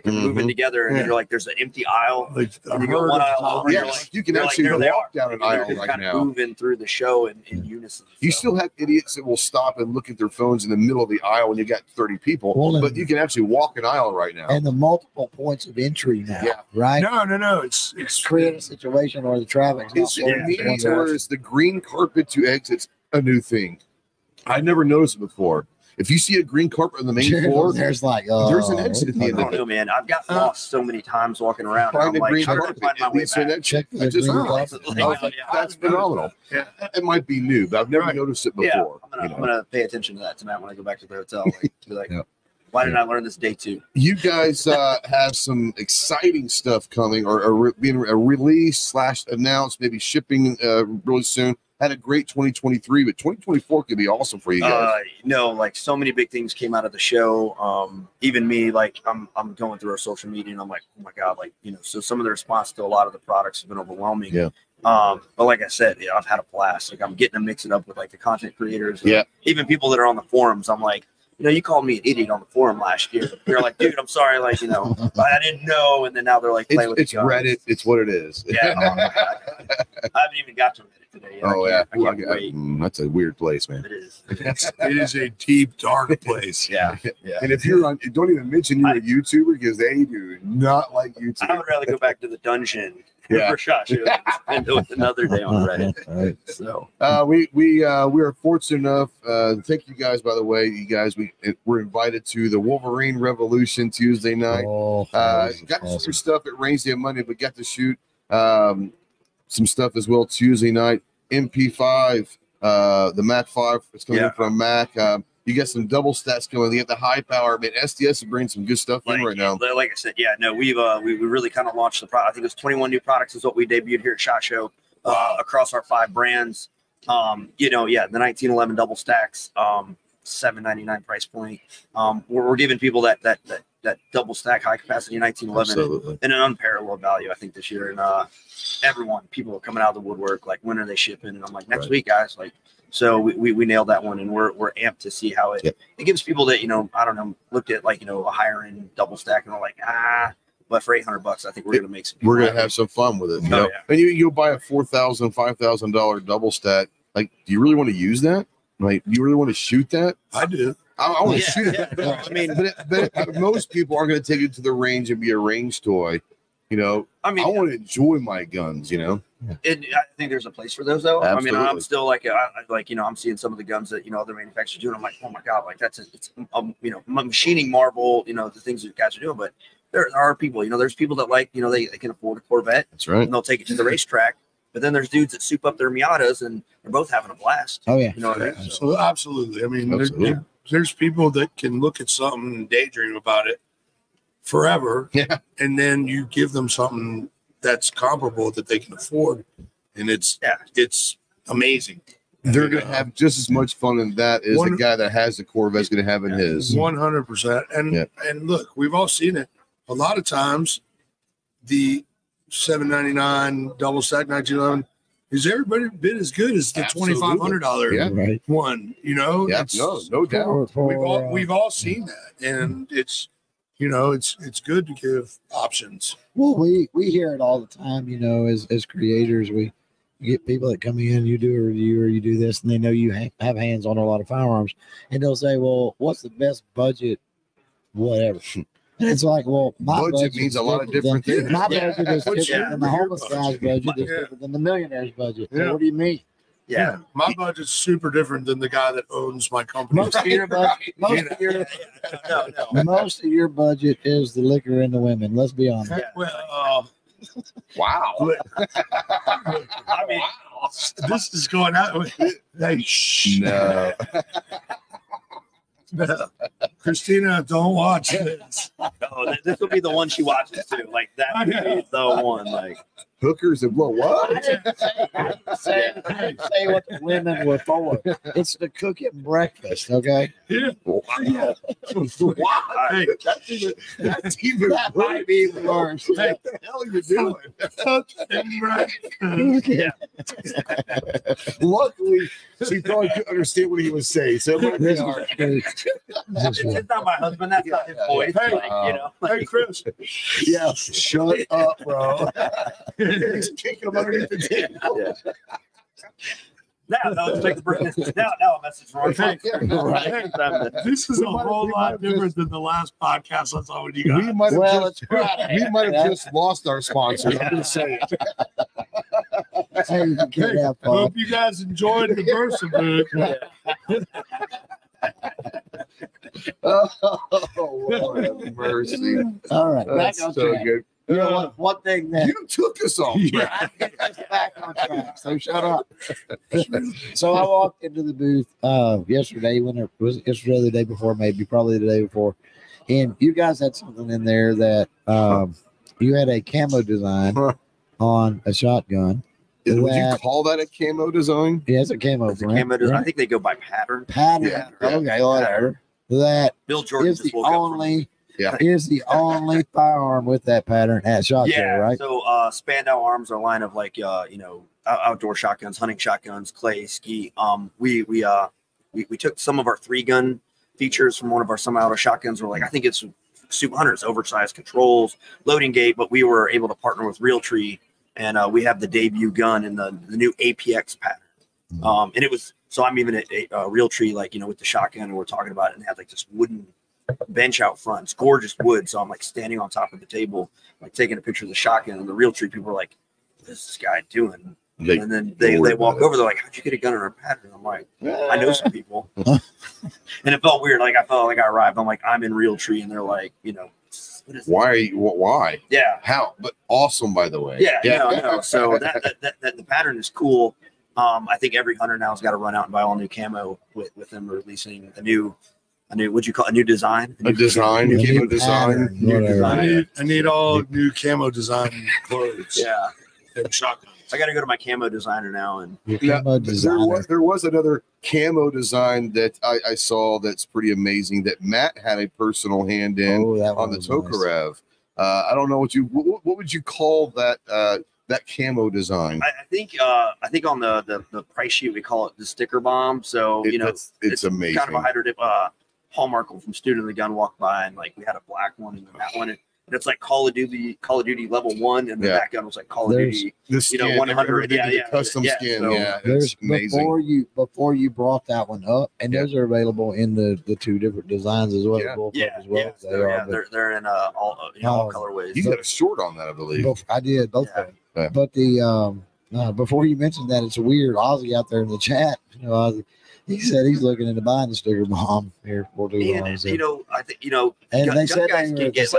Speaker 8: moving together, and you're there's an empty aisle. And you go one aisle over,
Speaker 1: you can actually walk down an aisle right
Speaker 8: kind
Speaker 1: now.
Speaker 8: of moving through the show in unison.
Speaker 1: You still have idiots that will stop and look at their phones in the middle of the aisle when you got 30 people, but you can actually walk an aisle right now.
Speaker 3: And the multiple points of entry now, right?
Speaker 7: No. It's
Speaker 3: create a situation where the traffic.
Speaker 1: It's the green carpet to exits a new thing. I never noticed it before. If you see a green carpet on the main floor,
Speaker 3: there's
Speaker 1: there's an exit at the end of it.
Speaker 8: No, man, I've got lost so many times walking around.
Speaker 1: Find the green
Speaker 8: trying to
Speaker 1: carpet.
Speaker 8: find my way back.
Speaker 3: Check
Speaker 1: I just
Speaker 3: green
Speaker 1: realized that's phenomenal.
Speaker 7: Yeah.
Speaker 1: It might be new, but I've never noticed it before.
Speaker 8: I'm gonna pay attention to that tonight when I go back to the hotel. Be like, Why didn't I learn this day 2?
Speaker 1: You guys have some exciting stuff coming, or being a release / announced, maybe shipping really soon. Had a great 2023, but 2024 could be awesome for you guys.
Speaker 8: Like so many big things came out of the show. Even me, like I'm going through our social media and I'm like, oh my God, like, so some of the response to a lot of the products has been overwhelming.
Speaker 1: Yeah.
Speaker 8: But like I said, I've had a blast. Like I'm getting to mix it up with like the content creators.
Speaker 1: Yeah.
Speaker 8: Even people that are on the forums. I'm like, you called me an idiot on the forum last year. You're like, dude, I'm sorry. Like, I didn't know. And then now they're like, playing with
Speaker 1: it's Reddit. It's what it is.
Speaker 8: Yeah. I haven't even got to Reddit today yet.
Speaker 1: Oh, yeah.
Speaker 8: I can't wait.
Speaker 1: That's a weird place, man.
Speaker 8: It is.
Speaker 7: It is a deep, dark place.
Speaker 8: Yeah.
Speaker 1: And if you're on, don't even mention you're a YouTuber because they do not like YouTube.
Speaker 8: I would rather go back to the dungeon.
Speaker 1: Yeah.
Speaker 8: For SHOT Show and do it another day on Reddit.
Speaker 3: Right.
Speaker 8: So
Speaker 1: we are fortunate enough. Thank you guys, by the way. You guys, we're invited to the Wolverine Revolution Tuesday night. Got to some stuff at Range Day Monday, but got to shoot some stuff as well Tuesday night. MP5, the Mac 5. It's coming in from Mac. You got some double stats going. You got the high power. I mean, SDS is bringing some good stuff in right now.
Speaker 8: Like I said, we really kind of launched the product. I think it was 21 new products is what we debuted here at SHOT Show across our 5 brands. The 1911 double stacks, $799 price point. We're giving people that double stack high capacity 1911 and an unparalleled value, I think, this year. And people are coming out of the woodwork. Like, when are they shipping? And I'm like, next week, guys. Like. So we nailed that one, and we're amped to see how it gives people that looked at a higher end double stack and they're like, but for $800, I think we're gonna make some. We're
Speaker 1: gonna have some fun with it. And you'll buy a $4,000, $5,000 double stack. Like, do you really want to use that? Like, do you really want to shoot that?
Speaker 7: I do.
Speaker 1: I want to shoot it. I mean, but most people aren't going to take it to the range and be a range toy. I want to enjoy my guns.
Speaker 8: I think there's a place for those, though.
Speaker 1: Absolutely.
Speaker 8: I mean, I'm still I'm seeing some of the guns that other manufacturers do, and I'm like, oh my God, like it's machining marvel, the things that guys are doing. But there are people, there's people that they can afford a Corvette.
Speaker 1: That's right.
Speaker 8: And they'll take it to the racetrack. But then there's dudes that soup up their Miatas, and they're both having a blast.
Speaker 3: Oh yeah,
Speaker 8: what I mean?
Speaker 7: So absolutely. I mean, there's people that can look at something and daydream about it forever, and then you give them something that's comparable that they can afford, and it's amazing.
Speaker 1: They're going to have just as much fun in that as the guy that has the Corvette is going to have in his.
Speaker 7: 100%. And look, we've all seen it. A lot of times, the $799 double stack 1911 is every bit as good as the $2,500 one.
Speaker 1: No doubt.
Speaker 7: We've all seen that, and it's good to give options.
Speaker 3: Well, we hear it all the time. As creators, we get people that come in, you do a review or you do this, and they know you have hands on a lot of firearms, and they'll say, "Well, what's the best budget, whatever." And it's like, well, my budget
Speaker 1: means a lot of different things.
Speaker 3: My budget is different than the homeless guy's budget. Is different than the millionaire's budget. So what do you mean?
Speaker 7: Yeah, my budget's super different than the guy that owns my company.
Speaker 3: Most of your budget, most of your budget is the liquor and the women. Let's be honest.
Speaker 1: Wow.
Speaker 7: I mean, this is going out. Hey, shh.
Speaker 1: No.
Speaker 7: Christina, don't watch this.
Speaker 8: Oh, this will be the one she watches too. Like that would be the one. Like
Speaker 1: hookers and blow. What?
Speaker 3: I didn't say what the women were for. It's the cooking breakfast, okay?
Speaker 7: Yeah.
Speaker 1: Wow.
Speaker 7: Hey,
Speaker 1: that's even
Speaker 3: that might be even worse.
Speaker 1: Hey, what the hell are you doing?
Speaker 8: Yeah.
Speaker 1: Luckily, she probably couldn't understand what he was saying. So
Speaker 8: It's not my husband. That's not his voice.
Speaker 7: Hey, Chris.
Speaker 1: Yeah. Shut up, bro. He's kicking him underneath the table.
Speaker 8: Yeah. Now let's take the break. Now a message from
Speaker 7: right. This is a whole lot different than the last podcast I saw with you guys.
Speaker 1: We might have just lost our sponsor. I'm just saying.
Speaker 7: Hope you guys enjoyed the Bersa booth.
Speaker 1: Oh, Lord have mercy.
Speaker 3: All right.
Speaker 1: That's
Speaker 3: back on
Speaker 1: so
Speaker 3: track.
Speaker 1: good.
Speaker 3: You know what? One thing that
Speaker 1: You took us off.
Speaker 3: back on track. So shut up. So I walked into the booth yesterday, when it was yesterday, the day before, maybe probably the day before, And you guys had something in there that you had a camo design on a shotgun.
Speaker 1: Would you call that a camo design?
Speaker 3: Yeah, it's a camo.
Speaker 8: Camo design. I think they go by pattern.
Speaker 3: Okay, whatever. That
Speaker 8: Bill Jordan
Speaker 3: is the only. Is the only firearm with that pattern at SHOT Show, right?
Speaker 8: So Spandau Arms are a line of like outdoor shotguns, hunting shotguns, clay, ski. We took some of our 3-gun features from one of our semi-auto shotguns. We're like, I think it's Super Hunters, oversized controls, loading gate, but we were able to partner with Realtree, and we have the debut gun in the new APX pattern. And it was, so I'm even at Realtree, like, with the shotgun, and we're talking about it, and they had like this wooden bench out front. It's gorgeous wood. So I'm like standing on top of the table, like taking a picture of the shotgun, and the Realtree people are like, what is this guy doing? And then they walk over, they're like, how'd you get a gun in our pattern? I'm like, I know some people. And it felt weird. Like I felt like I arrived. I'm like, I'm in Realtree, and they're like, what is
Speaker 1: why?
Speaker 8: Yeah.
Speaker 1: How? But awesome, by the way.
Speaker 8: Yeah. No. So that the pattern is cool. I think every hunter now has got to run out and buy all new camo with them releasing a new what'd you call a new design?
Speaker 1: Camo design.
Speaker 7: I need all new camo design clothes.
Speaker 8: Yeah.
Speaker 7: And shotguns.
Speaker 8: I got to go to my camo designer now. And
Speaker 1: there was another camo design that I saw that's pretty amazing that Matt had a personal hand in on the Tokarev. Nice. I don't know what would you call that that camo design?
Speaker 8: I think on the price sheet we call it the sticker bomb. So it's amazing. Kind of a hydro dip hallmark from Student of the Gun walked by, and like we had a black one and that one. And it's like Call of Duty level 1, and that gun was like Call of Duty, 100.
Speaker 1: Custom skin.
Speaker 3: So
Speaker 1: it's amazing.
Speaker 3: Before you brought that one up, and those are available in the 2 different designs as well.
Speaker 8: They're in all colorways.
Speaker 1: You got a short on that, I believe.
Speaker 3: I did both of them. Yeah. But before you mentioned that, it's a weird Ozzy out there in the chat. Ozzy. He said he's looking into buying the sticker bomb here for too long.
Speaker 8: I think
Speaker 3: and
Speaker 8: gun,
Speaker 3: they said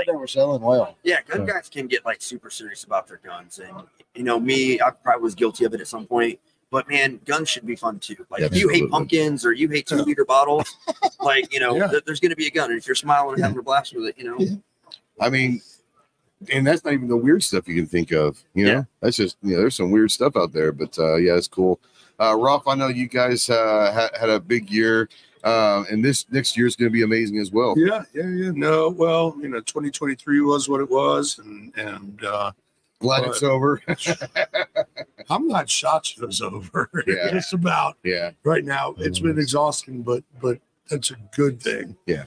Speaker 8: they
Speaker 3: were selling well.
Speaker 8: Yeah, gun guys can get like super serious about their guns, and me, I probably was guilty of it at some point. But man, guns should be fun too. Like if you hate pumpkins or you hate 2-liter bottles, like there's going to be a gun, and if you're smiling and having a blast with it,
Speaker 1: I mean. And that's not even the weird stuff you can think of, That's just, there's some weird stuff out there, but it's cool. Ruff, I know you guys had a big year, and this next year is going to be amazing as well.
Speaker 7: Yeah. No, well, 2023 was what it was, and
Speaker 1: glad it's over.
Speaker 7: I'm glad SHOT Show's over. It's about right now. It's been exhausting, but that's a good thing.
Speaker 1: Yeah.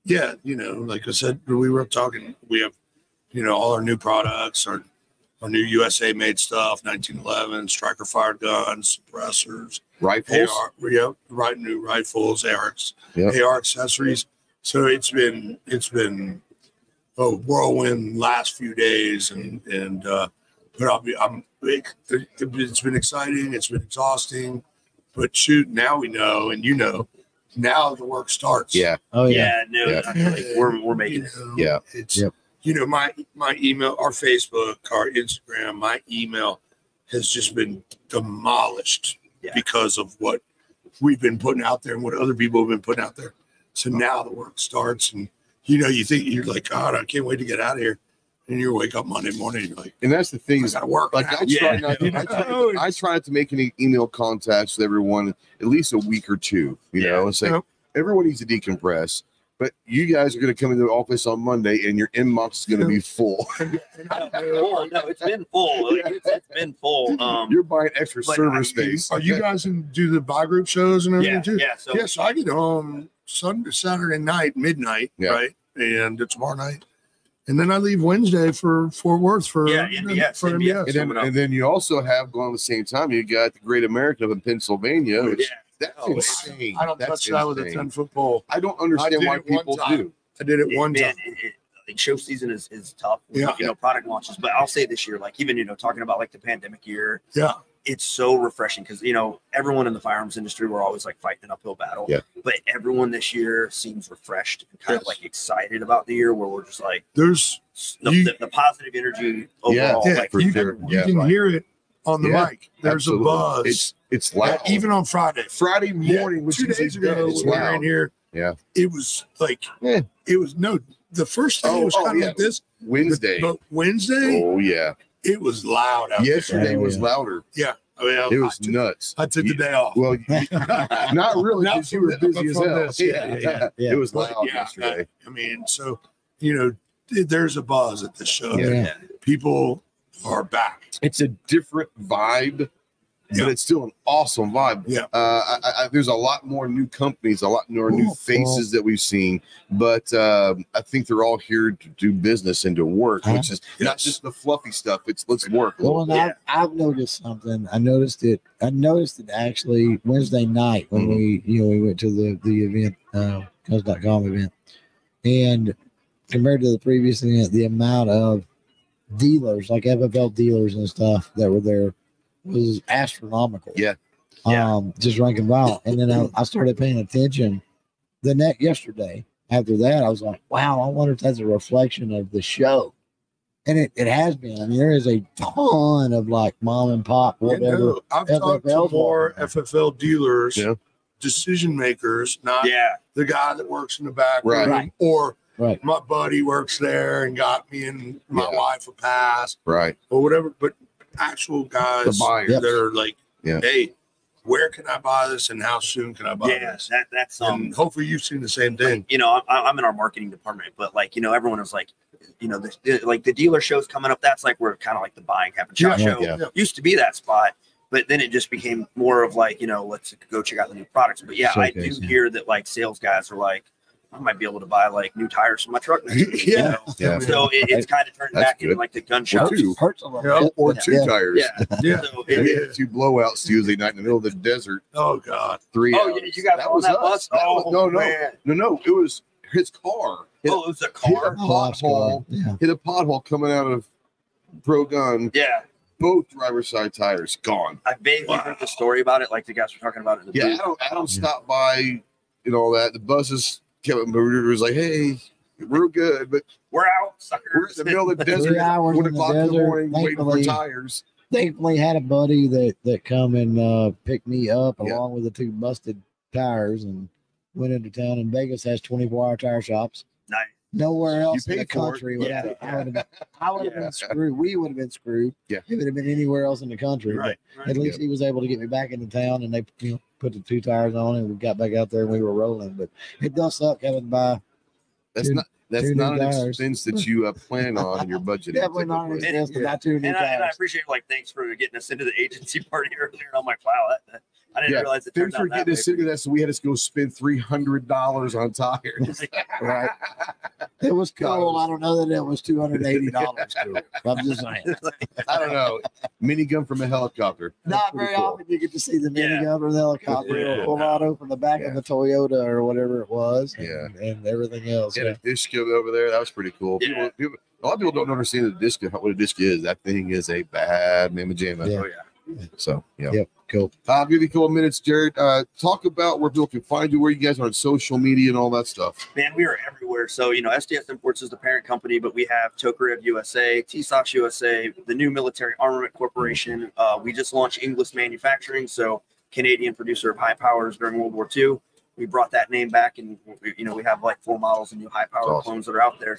Speaker 7: Yeah, like I said, we were talking, we have, all our new products, our new USA made stuff, 1911, striker fired guns, suppressors,
Speaker 1: rifles,
Speaker 7: new rifles, AR accessories. So it's been a whirlwind last few days, but it's been exciting, it's been exhausting, but shoot, now we know, and now the work starts.
Speaker 1: Yeah.
Speaker 3: Oh yeah.
Speaker 8: We're making it.
Speaker 7: It's my email, our Facebook, our Instagram, my email has just been demolished because of what we've been putting out there and what other people have been putting out there. So now the work starts, and you think you're like, God, I can't wait to get out of here. And you wake up Monday morning, you're like,
Speaker 1: and that's the thing.
Speaker 7: I gotta work.
Speaker 1: Like I try not to make any email contacts with everyone at least a week or two. It's like everyone needs to decompress. But you guys are going to come into the office on Monday, and your inbox is going to be full.
Speaker 8: No, it's been full. It's been full.
Speaker 1: You're buying extra server space.
Speaker 7: Are you guys do the buy group shows and everything too?
Speaker 8: Yeah.
Speaker 7: So I get home Saturday night, midnight, right? And tomorrow night. And then I leave Wednesday for Fort Worth for
Speaker 8: NBS.
Speaker 1: And then you also have going at the same time. You got the Great American up in Pennsylvania. That's insane.
Speaker 7: I don't touch that with a 10-foot pole.
Speaker 1: I don't understand why people do.
Speaker 7: I did it one time.
Speaker 8: Show season is tough. Product launches. But I'll say this year, like even talking about like the pandemic year.
Speaker 7: Yeah.
Speaker 8: It's so refreshing because everyone in the firearms industry, we're always like fighting an uphill battle.
Speaker 1: Yeah.
Speaker 8: But everyone this year seems refreshed and kind of like excited about the year, where we're just like
Speaker 7: there's
Speaker 8: the positive energy overall.
Speaker 7: Yeah, like, you can hear it on the mic. There's a buzz.
Speaker 1: It's loud.
Speaker 7: Even on Friday
Speaker 1: morning, which
Speaker 7: 2 days ago, we were in here
Speaker 1: Yeah.
Speaker 7: It was like, it was the first day was kind of like this.
Speaker 1: Wednesday.
Speaker 7: But Wednesday,
Speaker 1: oh yeah,
Speaker 7: it was loud out
Speaker 1: yesterday was louder.
Speaker 7: Yeah. I mean,
Speaker 1: it was nuts.
Speaker 7: I took the day off.
Speaker 1: Well, not really,
Speaker 7: Not
Speaker 1: because you were busy as hell.
Speaker 7: Yeah.
Speaker 1: It was loud yesterday.
Speaker 7: I mean, so, you know, there's a buzz at this show.
Speaker 1: Yeah.
Speaker 7: People are back.
Speaker 1: It's a different vibe, but it's still an awesome vibe.
Speaker 7: Yeah.
Speaker 1: There's a lot more new companies, a lot more new faces that we've seen, but I think they're all here to do business and to work, which is not just the fluffy stuff. It's let's work.
Speaker 3: Well, I've noticed something. I noticed it actually Wednesday night when we went to the event, Ghost.com event, and compared to the previous event, the amount of dealers, like FFL dealers and stuff that were there was astronomical.
Speaker 1: Yeah.
Speaker 3: Just ranking wild. And then I started paying attention yesterday. After that, I was like, wow, I wonder if that's a reflection of the show. And it has been. I mean, there is a ton of like mom and pop, whatever.
Speaker 7: I've talked to more FFL dealers, decision makers, not the guy that works in the back room, or my buddy works there and got me and my wife a pass, or whatever. But actual guys that are like, hey, where can I buy this and how soon can I buy this?
Speaker 8: That's
Speaker 7: and hopefully you've seen the same thing.
Speaker 8: You know, I'm in our marketing department, but like, you know, everyone is like, you know, like the dealer shows coming up. That's like where kind of like the buying happens. Show used to be that spot, but then it just became more of like, you know, let's go check out the new products. But I do hear that like sales guys are like, I might be able to buy like new tires for my truck next week. You know? So it's kind of turned back into like the gun shop.
Speaker 1: Or two tires.
Speaker 8: So
Speaker 1: two blowouts Tuesday night in the middle of the desert.
Speaker 7: Oh God.
Speaker 1: 3 hours.
Speaker 8: You got on that bus?
Speaker 1: No. It was his car.
Speaker 8: It was a car.
Speaker 1: Hit a pothole coming out of Pro Gun.
Speaker 8: Yeah.
Speaker 1: Both driver's side tires gone.
Speaker 8: I vaguely heard the story about it, like the guys were talking about it in the booth.
Speaker 1: Adam stopped by and all that. The buses was like, hey, we're good, but
Speaker 8: we're out, suckers.
Speaker 1: We're in the middle of the desert at 1 o'clock in the morning waiting for tires.
Speaker 3: Thankfully, had a buddy that come and picked me up along with the 2 busted tires and went into town. And Vegas has 24-hour tire shops.
Speaker 8: Nice.
Speaker 3: Nowhere else in the country would have it. I would have been screwed. We would have been screwed.
Speaker 1: Yeah.
Speaker 3: It would have been anywhere else in the country.
Speaker 8: Right.
Speaker 3: At least he was able to get me back into town, and they put the 2 tires on, and we got back out there and we were rolling. But it does suck having to buy.
Speaker 1: That's not an expense that you plan on in your budget.
Speaker 3: Definitely not an expense to buy 2 new tires.
Speaker 8: And I appreciate thanks for getting us into the agency party earlier. And I'm like, wow, I didn't realize it turned out that way.
Speaker 1: Thanks for getting us into that, so we had to go spend $300 on tires.
Speaker 3: Right. It was cool. I don't know that it was $280. I'm just saying.
Speaker 1: I don't know. Minigun from a helicopter.
Speaker 3: Not very often you get to see the minigun from the helicopter pull out over the back of the Toyota or whatever it was. And everything else.
Speaker 1: A disc over there. That was pretty cool.
Speaker 8: Yeah.
Speaker 1: People, a lot of people don't understand the disc, what a disc is. That thing is a bad mamma jamma.
Speaker 8: Oh, yeah.
Speaker 1: So,
Speaker 3: Yep. Cool.
Speaker 1: I'll give you a couple of minutes, Jared. Talk about where people can find you, where you guys are on social media and all that stuff.
Speaker 8: Man, we are everywhere. So, you know, SDS Imports is the parent company, but we have Tokarev USA, T-Sox USA, the new Military Armament Corporation. We just launched Inglis Manufacturing, so Canadian producer of high powers during World War II. We brought that name back, and, you know, we have like 4 models of new high power clones that are out there.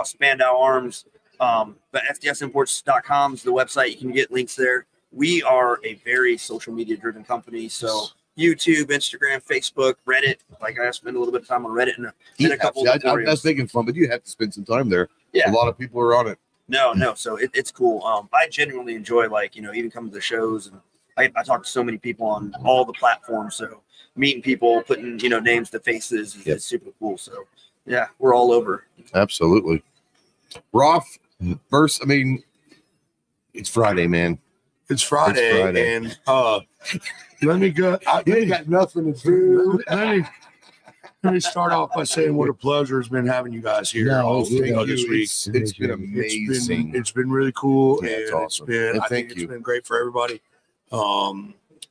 Speaker 8: Spandau Arms, but SDSimports.com is the website. You can get links there. We are a very social media driven company. So YouTube, Instagram, Facebook, Reddit. Like I spend a little bit of time on Reddit and a couple of tutorials.
Speaker 1: That's making fun, but you have to spend some time there.
Speaker 8: Yeah.
Speaker 1: A lot of people are on it.
Speaker 8: No. So it's cool. I genuinely enjoy, like, you know, even coming to the shows, and I talk to so many people on all the platforms. So meeting people, putting, you know, names to faces is super cool. So yeah, we're all over.
Speaker 1: Absolutely. Roth, first, I mean, it's Friday, man.
Speaker 7: It's Friday. And let me go.
Speaker 1: You ain't got nothing to do.
Speaker 7: Let me start off by saying what a pleasure it's been having you guys here this week.
Speaker 1: It's been amazing.
Speaker 7: It's been really cool.
Speaker 1: Yeah, it's awesome.
Speaker 7: I think it's been great for everybody.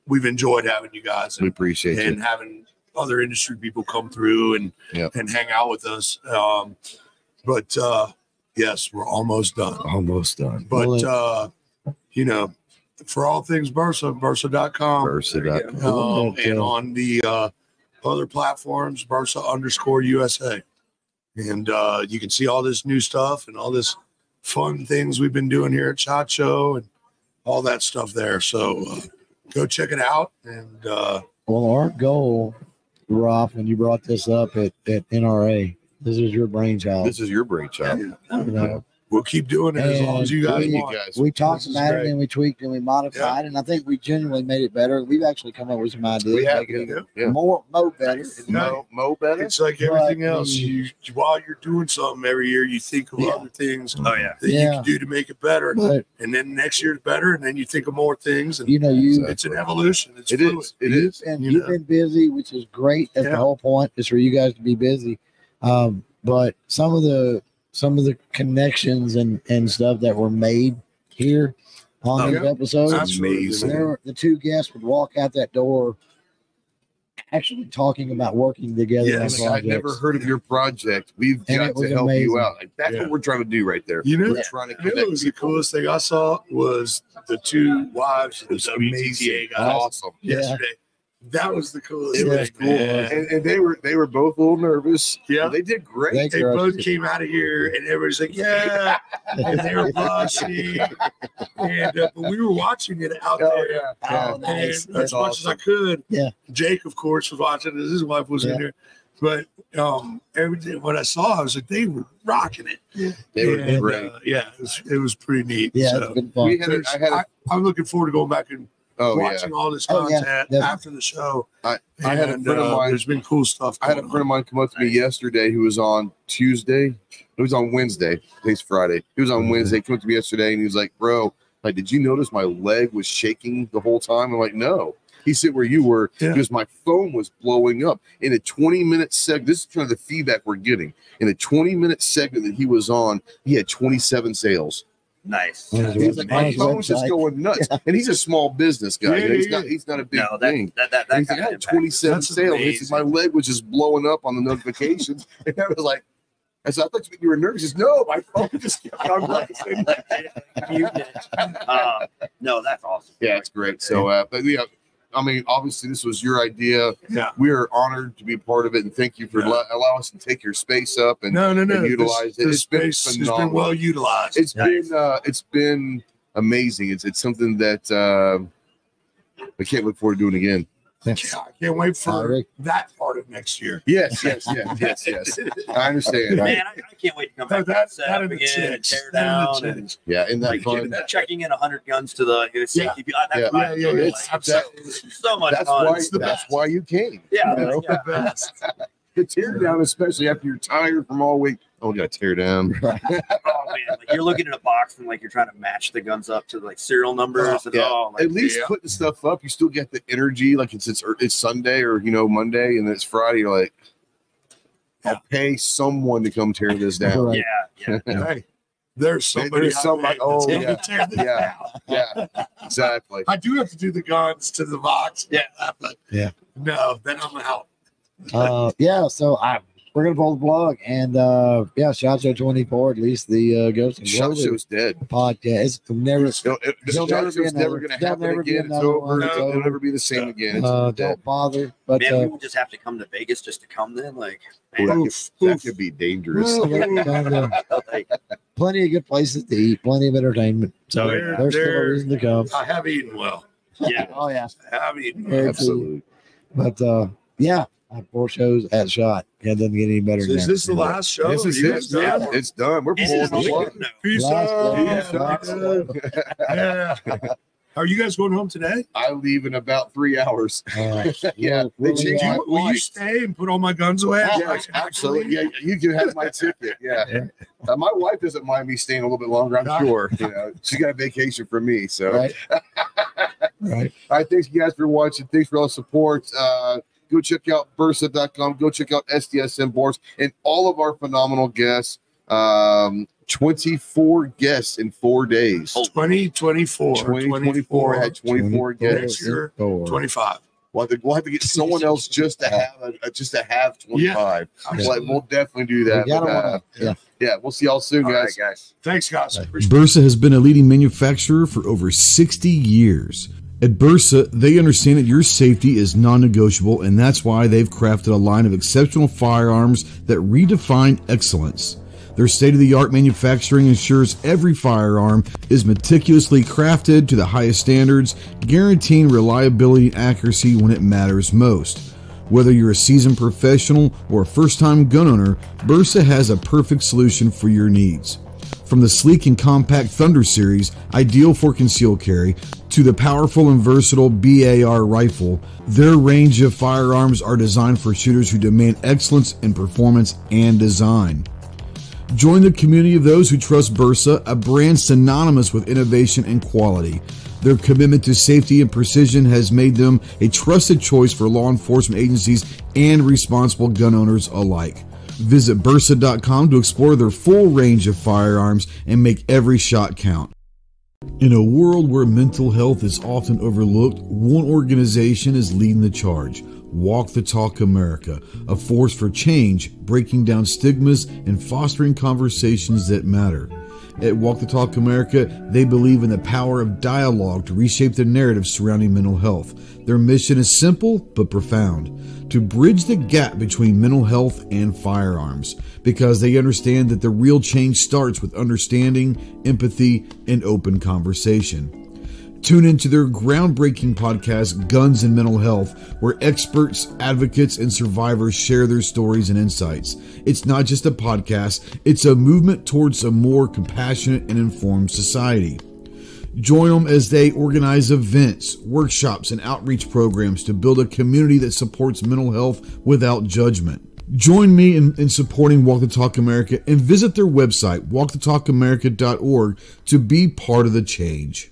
Speaker 7: We've enjoyed having you guys.
Speaker 1: We appreciate it.
Speaker 7: And having other industry people come through and hang out with us. But yes, we're almost done.
Speaker 1: Almost done.
Speaker 7: But, you know, for all things Bersa, Bersa.com.
Speaker 1: Bersa.com.
Speaker 7: And on the other platforms, Bersa_USA. And you can see all this new stuff and all this fun things we've been doing here at SHOT Show and all that stuff there. So go check it out. And
Speaker 3: well, our goal, Rob, when you brought this up at NRA, this is your brainchild.
Speaker 1: This is your brainchild.
Speaker 3: You know,
Speaker 7: we'll keep doing it as long as you guys want.
Speaker 3: We talked about it and we tweaked and we modified, and I think we genuinely made it better. We've actually come up with some ideas.
Speaker 1: We have,
Speaker 3: more better.
Speaker 1: Mo better.
Speaker 7: It's like everything else. You while you're doing something every year, you think of other things that you can do to make it better. And then next year's better, and then you think of more things. And it's an evolution. It is.
Speaker 3: And you've been busy, which is great. That's the whole point, is for you guys to be busy. But some of the connections and stuff that were made here on these episodes,
Speaker 1: amazing.
Speaker 3: The two guests would walk out that door actually talking about working together.
Speaker 1: Yes, I've never heard of your project. We've got to help you out. Like, that's what we're trying to do right there. We're trying to connect.
Speaker 7: It was the coolest thing I saw was the two wives of the WTTA guys.
Speaker 1: Awesome.
Speaker 7: Yesterday. That was the coolest thing.
Speaker 1: It was cool. And they were both a little nervous.
Speaker 7: Yeah.
Speaker 1: They did great.
Speaker 7: They both came out of here and everybody's like, yeah. And they were blushing. And but we were watching it out there.
Speaker 3: Oh, nice.
Speaker 7: And as much as I could.
Speaker 3: Yeah.
Speaker 7: Jake, of course, was watching as his wife was in there. But everything what I saw, I was like, they were rocking it.
Speaker 1: They were great.
Speaker 7: It was pretty neat.
Speaker 3: Yeah,
Speaker 7: so,
Speaker 3: it's been fun.
Speaker 7: I'm looking forward to going back and watching all this content after the show.
Speaker 1: I had a friend of mine.
Speaker 7: There's been cool stuff.
Speaker 1: I had a friend of mine come up to me yesterday who was on Tuesday. It was on Wednesday. Today's Friday. He was on Wednesday. He came up to me yesterday and he was like, bro, like, did you notice my leg was shaking the whole time? I'm like, no. He said where you were because my phone was blowing up. In a 20-minute segment, this is kind of the feedback we're getting. In a 20-minute segment that he was on, he had 27 sales.
Speaker 8: Nice.
Speaker 1: He's like, my phone's just going nuts. And he's a small business guy. He's not a big thing. He's like, I had 27 sales. He said, my leg was just blowing up on the notifications. And I was like, I said, I thought you were nervous. He says, no, my phone just kept on buzzing.
Speaker 8: No, that's awesome.
Speaker 1: Yeah, it's great. So, but I mean, obviously, this was your idea.
Speaker 7: Yeah,
Speaker 1: we are honored to be a part of it, and thank you for allowing us to take your space up and utilize it.
Speaker 7: It's been phenomenal. It's been well utilized.
Speaker 1: It's been amazing. It's something that I can't look forward to doing again.
Speaker 7: I can't wait for that part of next year.
Speaker 1: Yes. I understand.
Speaker 8: Man, I can't wait to come back to that set up again and tear down. And,
Speaker 1: and that fun.
Speaker 8: Checking in 100 guns to the safety.
Speaker 1: It's
Speaker 8: so much fun.
Speaker 1: That's why you came.
Speaker 8: Yeah,
Speaker 1: the best. The tear down, especially after you're tired from all week. Oh, we got to tear down.
Speaker 8: Oh man, like you're looking at a box and like you're trying to match the guns up to like serial numbers.
Speaker 1: At least putting stuff up, you still get the energy. Like it's Sunday or Monday, and it's Friday. You're like, I'll pay someone to come tear this down.
Speaker 8: Yeah.
Speaker 7: Hey, there's somebody.
Speaker 1: Oh yeah, exactly.
Speaker 7: I do have to do the guns to the box. But no, then I'm out.
Speaker 3: So we're gonna pull the plug and SHOT Show 24, at least the Ghost
Speaker 1: SHOT Show's dead
Speaker 3: podcast.
Speaker 1: It's never gonna happen again. It's over. It'll never be the same again.
Speaker 3: Don't bother. But
Speaker 8: man, people just have to come to Vegas just to come then. Like
Speaker 1: that could be dangerous.
Speaker 3: Plenty of good places to eat, plenty of entertainment. So there's still a reason to come.
Speaker 7: I have eaten well.
Speaker 8: Yeah.
Speaker 3: Oh yeah.
Speaker 7: I have eaten well.
Speaker 1: Absolutely.
Speaker 3: But I have 4 shows at SHOT. It doesn't get any better than that.
Speaker 7: Is this the last show?
Speaker 1: This is it. It's done. We're pulling the plug.
Speaker 7: Peace out. Are you guys going home today?
Speaker 1: I leave in about 3 hours.
Speaker 7: Will you stay and put all my guns away?
Speaker 1: Yeah, absolutely. Yeah, you can have my ticket. My wife doesn't mind me staying a little bit longer. I'm sure. She got a vacation for me. So,
Speaker 3: right.
Speaker 1: All right. Thanks, you guys, for watching. Thanks for all the support. Go check out Bersa.com. Go check out SDSM boards and all of our phenomenal guests. 24 guests in 4 days.
Speaker 7: 2024
Speaker 1: had 24 guests.
Speaker 7: Next year, 25.
Speaker 1: We'll have to get someone else just to have 25. We'll definitely do that. We'll see y'all soon, guys.
Speaker 7: Thanks, guys.
Speaker 5: Bersa has been a leading manufacturer for over 60 years. At Bersa, they understand that your safety is non-negotiable, and that's why they've crafted a line of exceptional firearms that redefine excellence. Their state-of-the-art manufacturing ensures every firearm is meticulously crafted to the highest standards, guaranteeing reliability and accuracy when it matters most. Whether you're a seasoned professional or a first-time gun owner, Bersa has a perfect solution for your needs. From the sleek and compact Thunder series, ideal for concealed carry, to the powerful and versatile BAR rifle, their range of firearms are designed for shooters who demand excellence in performance and design. Join the community of those who trust Bersa, a brand synonymous with innovation and quality. Their commitment to safety and precision has made them a trusted choice for law enforcement agencies and responsible gun owners alike. Visit Bersa.com to explore their full range of firearms and make every shot count. In a world where mental health is often overlooked, one organization is leading the charge. Walk the Talk America, a force for change, breaking down stigmas and fostering conversations that matter. At Walk the Talk America, they believe in the power of dialogue to reshape the narrative surrounding mental health. Their mission is simple but profound: to bridge the gap between mental health and firearms, because they understand that the real change starts with understanding, empathy, and open conversation. Tune into their groundbreaking podcast, Guns and Mental Health, where experts, advocates, and survivors share their stories and insights. It's not just a podcast, it's a movement towards a more compassionate and informed society. Join them as they organize events, workshops, and outreach programs to build a community that supports mental health without judgment. Join me in supporting Walk the Talk America and visit their website, walkthetalkamerica.org, to be part of the change.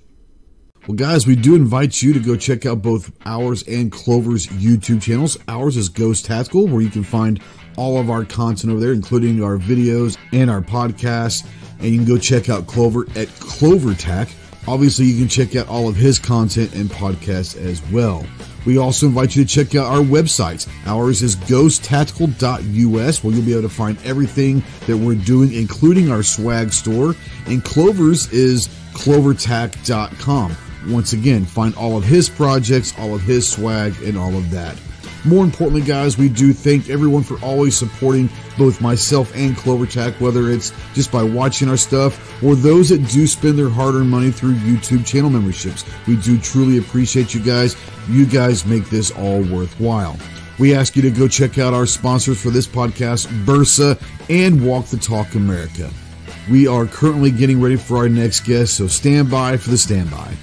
Speaker 5: Well, guys, we do invite you to go check out both ours and Clover's YouTube channels. Ours is Ghost Tactical, where you can find all of our content over there, including our videos and our podcasts. And you can go check out Clover at CloverTac. Obviously, you can check out all of his content and podcasts as well. We also invite you to check out our websites. Ours is ghosttactical.us, where you'll be able to find everything that we're doing, including our swag store. And Clover's is clovertac.com. Once again, find all of his projects, all of his swag, and all of that. More importantly, guys, we do thank everyone for always supporting both myself and CloverTac, whether it's just by watching our stuff or those that do spend their hard-earned money through YouTube channel memberships. We do truly appreciate you guys. You guys make this all worthwhile. We ask you to go check out our sponsors for this podcast, Bersa and Walk the Talk America. We are currently getting ready for our next guest, so stand by for the standby.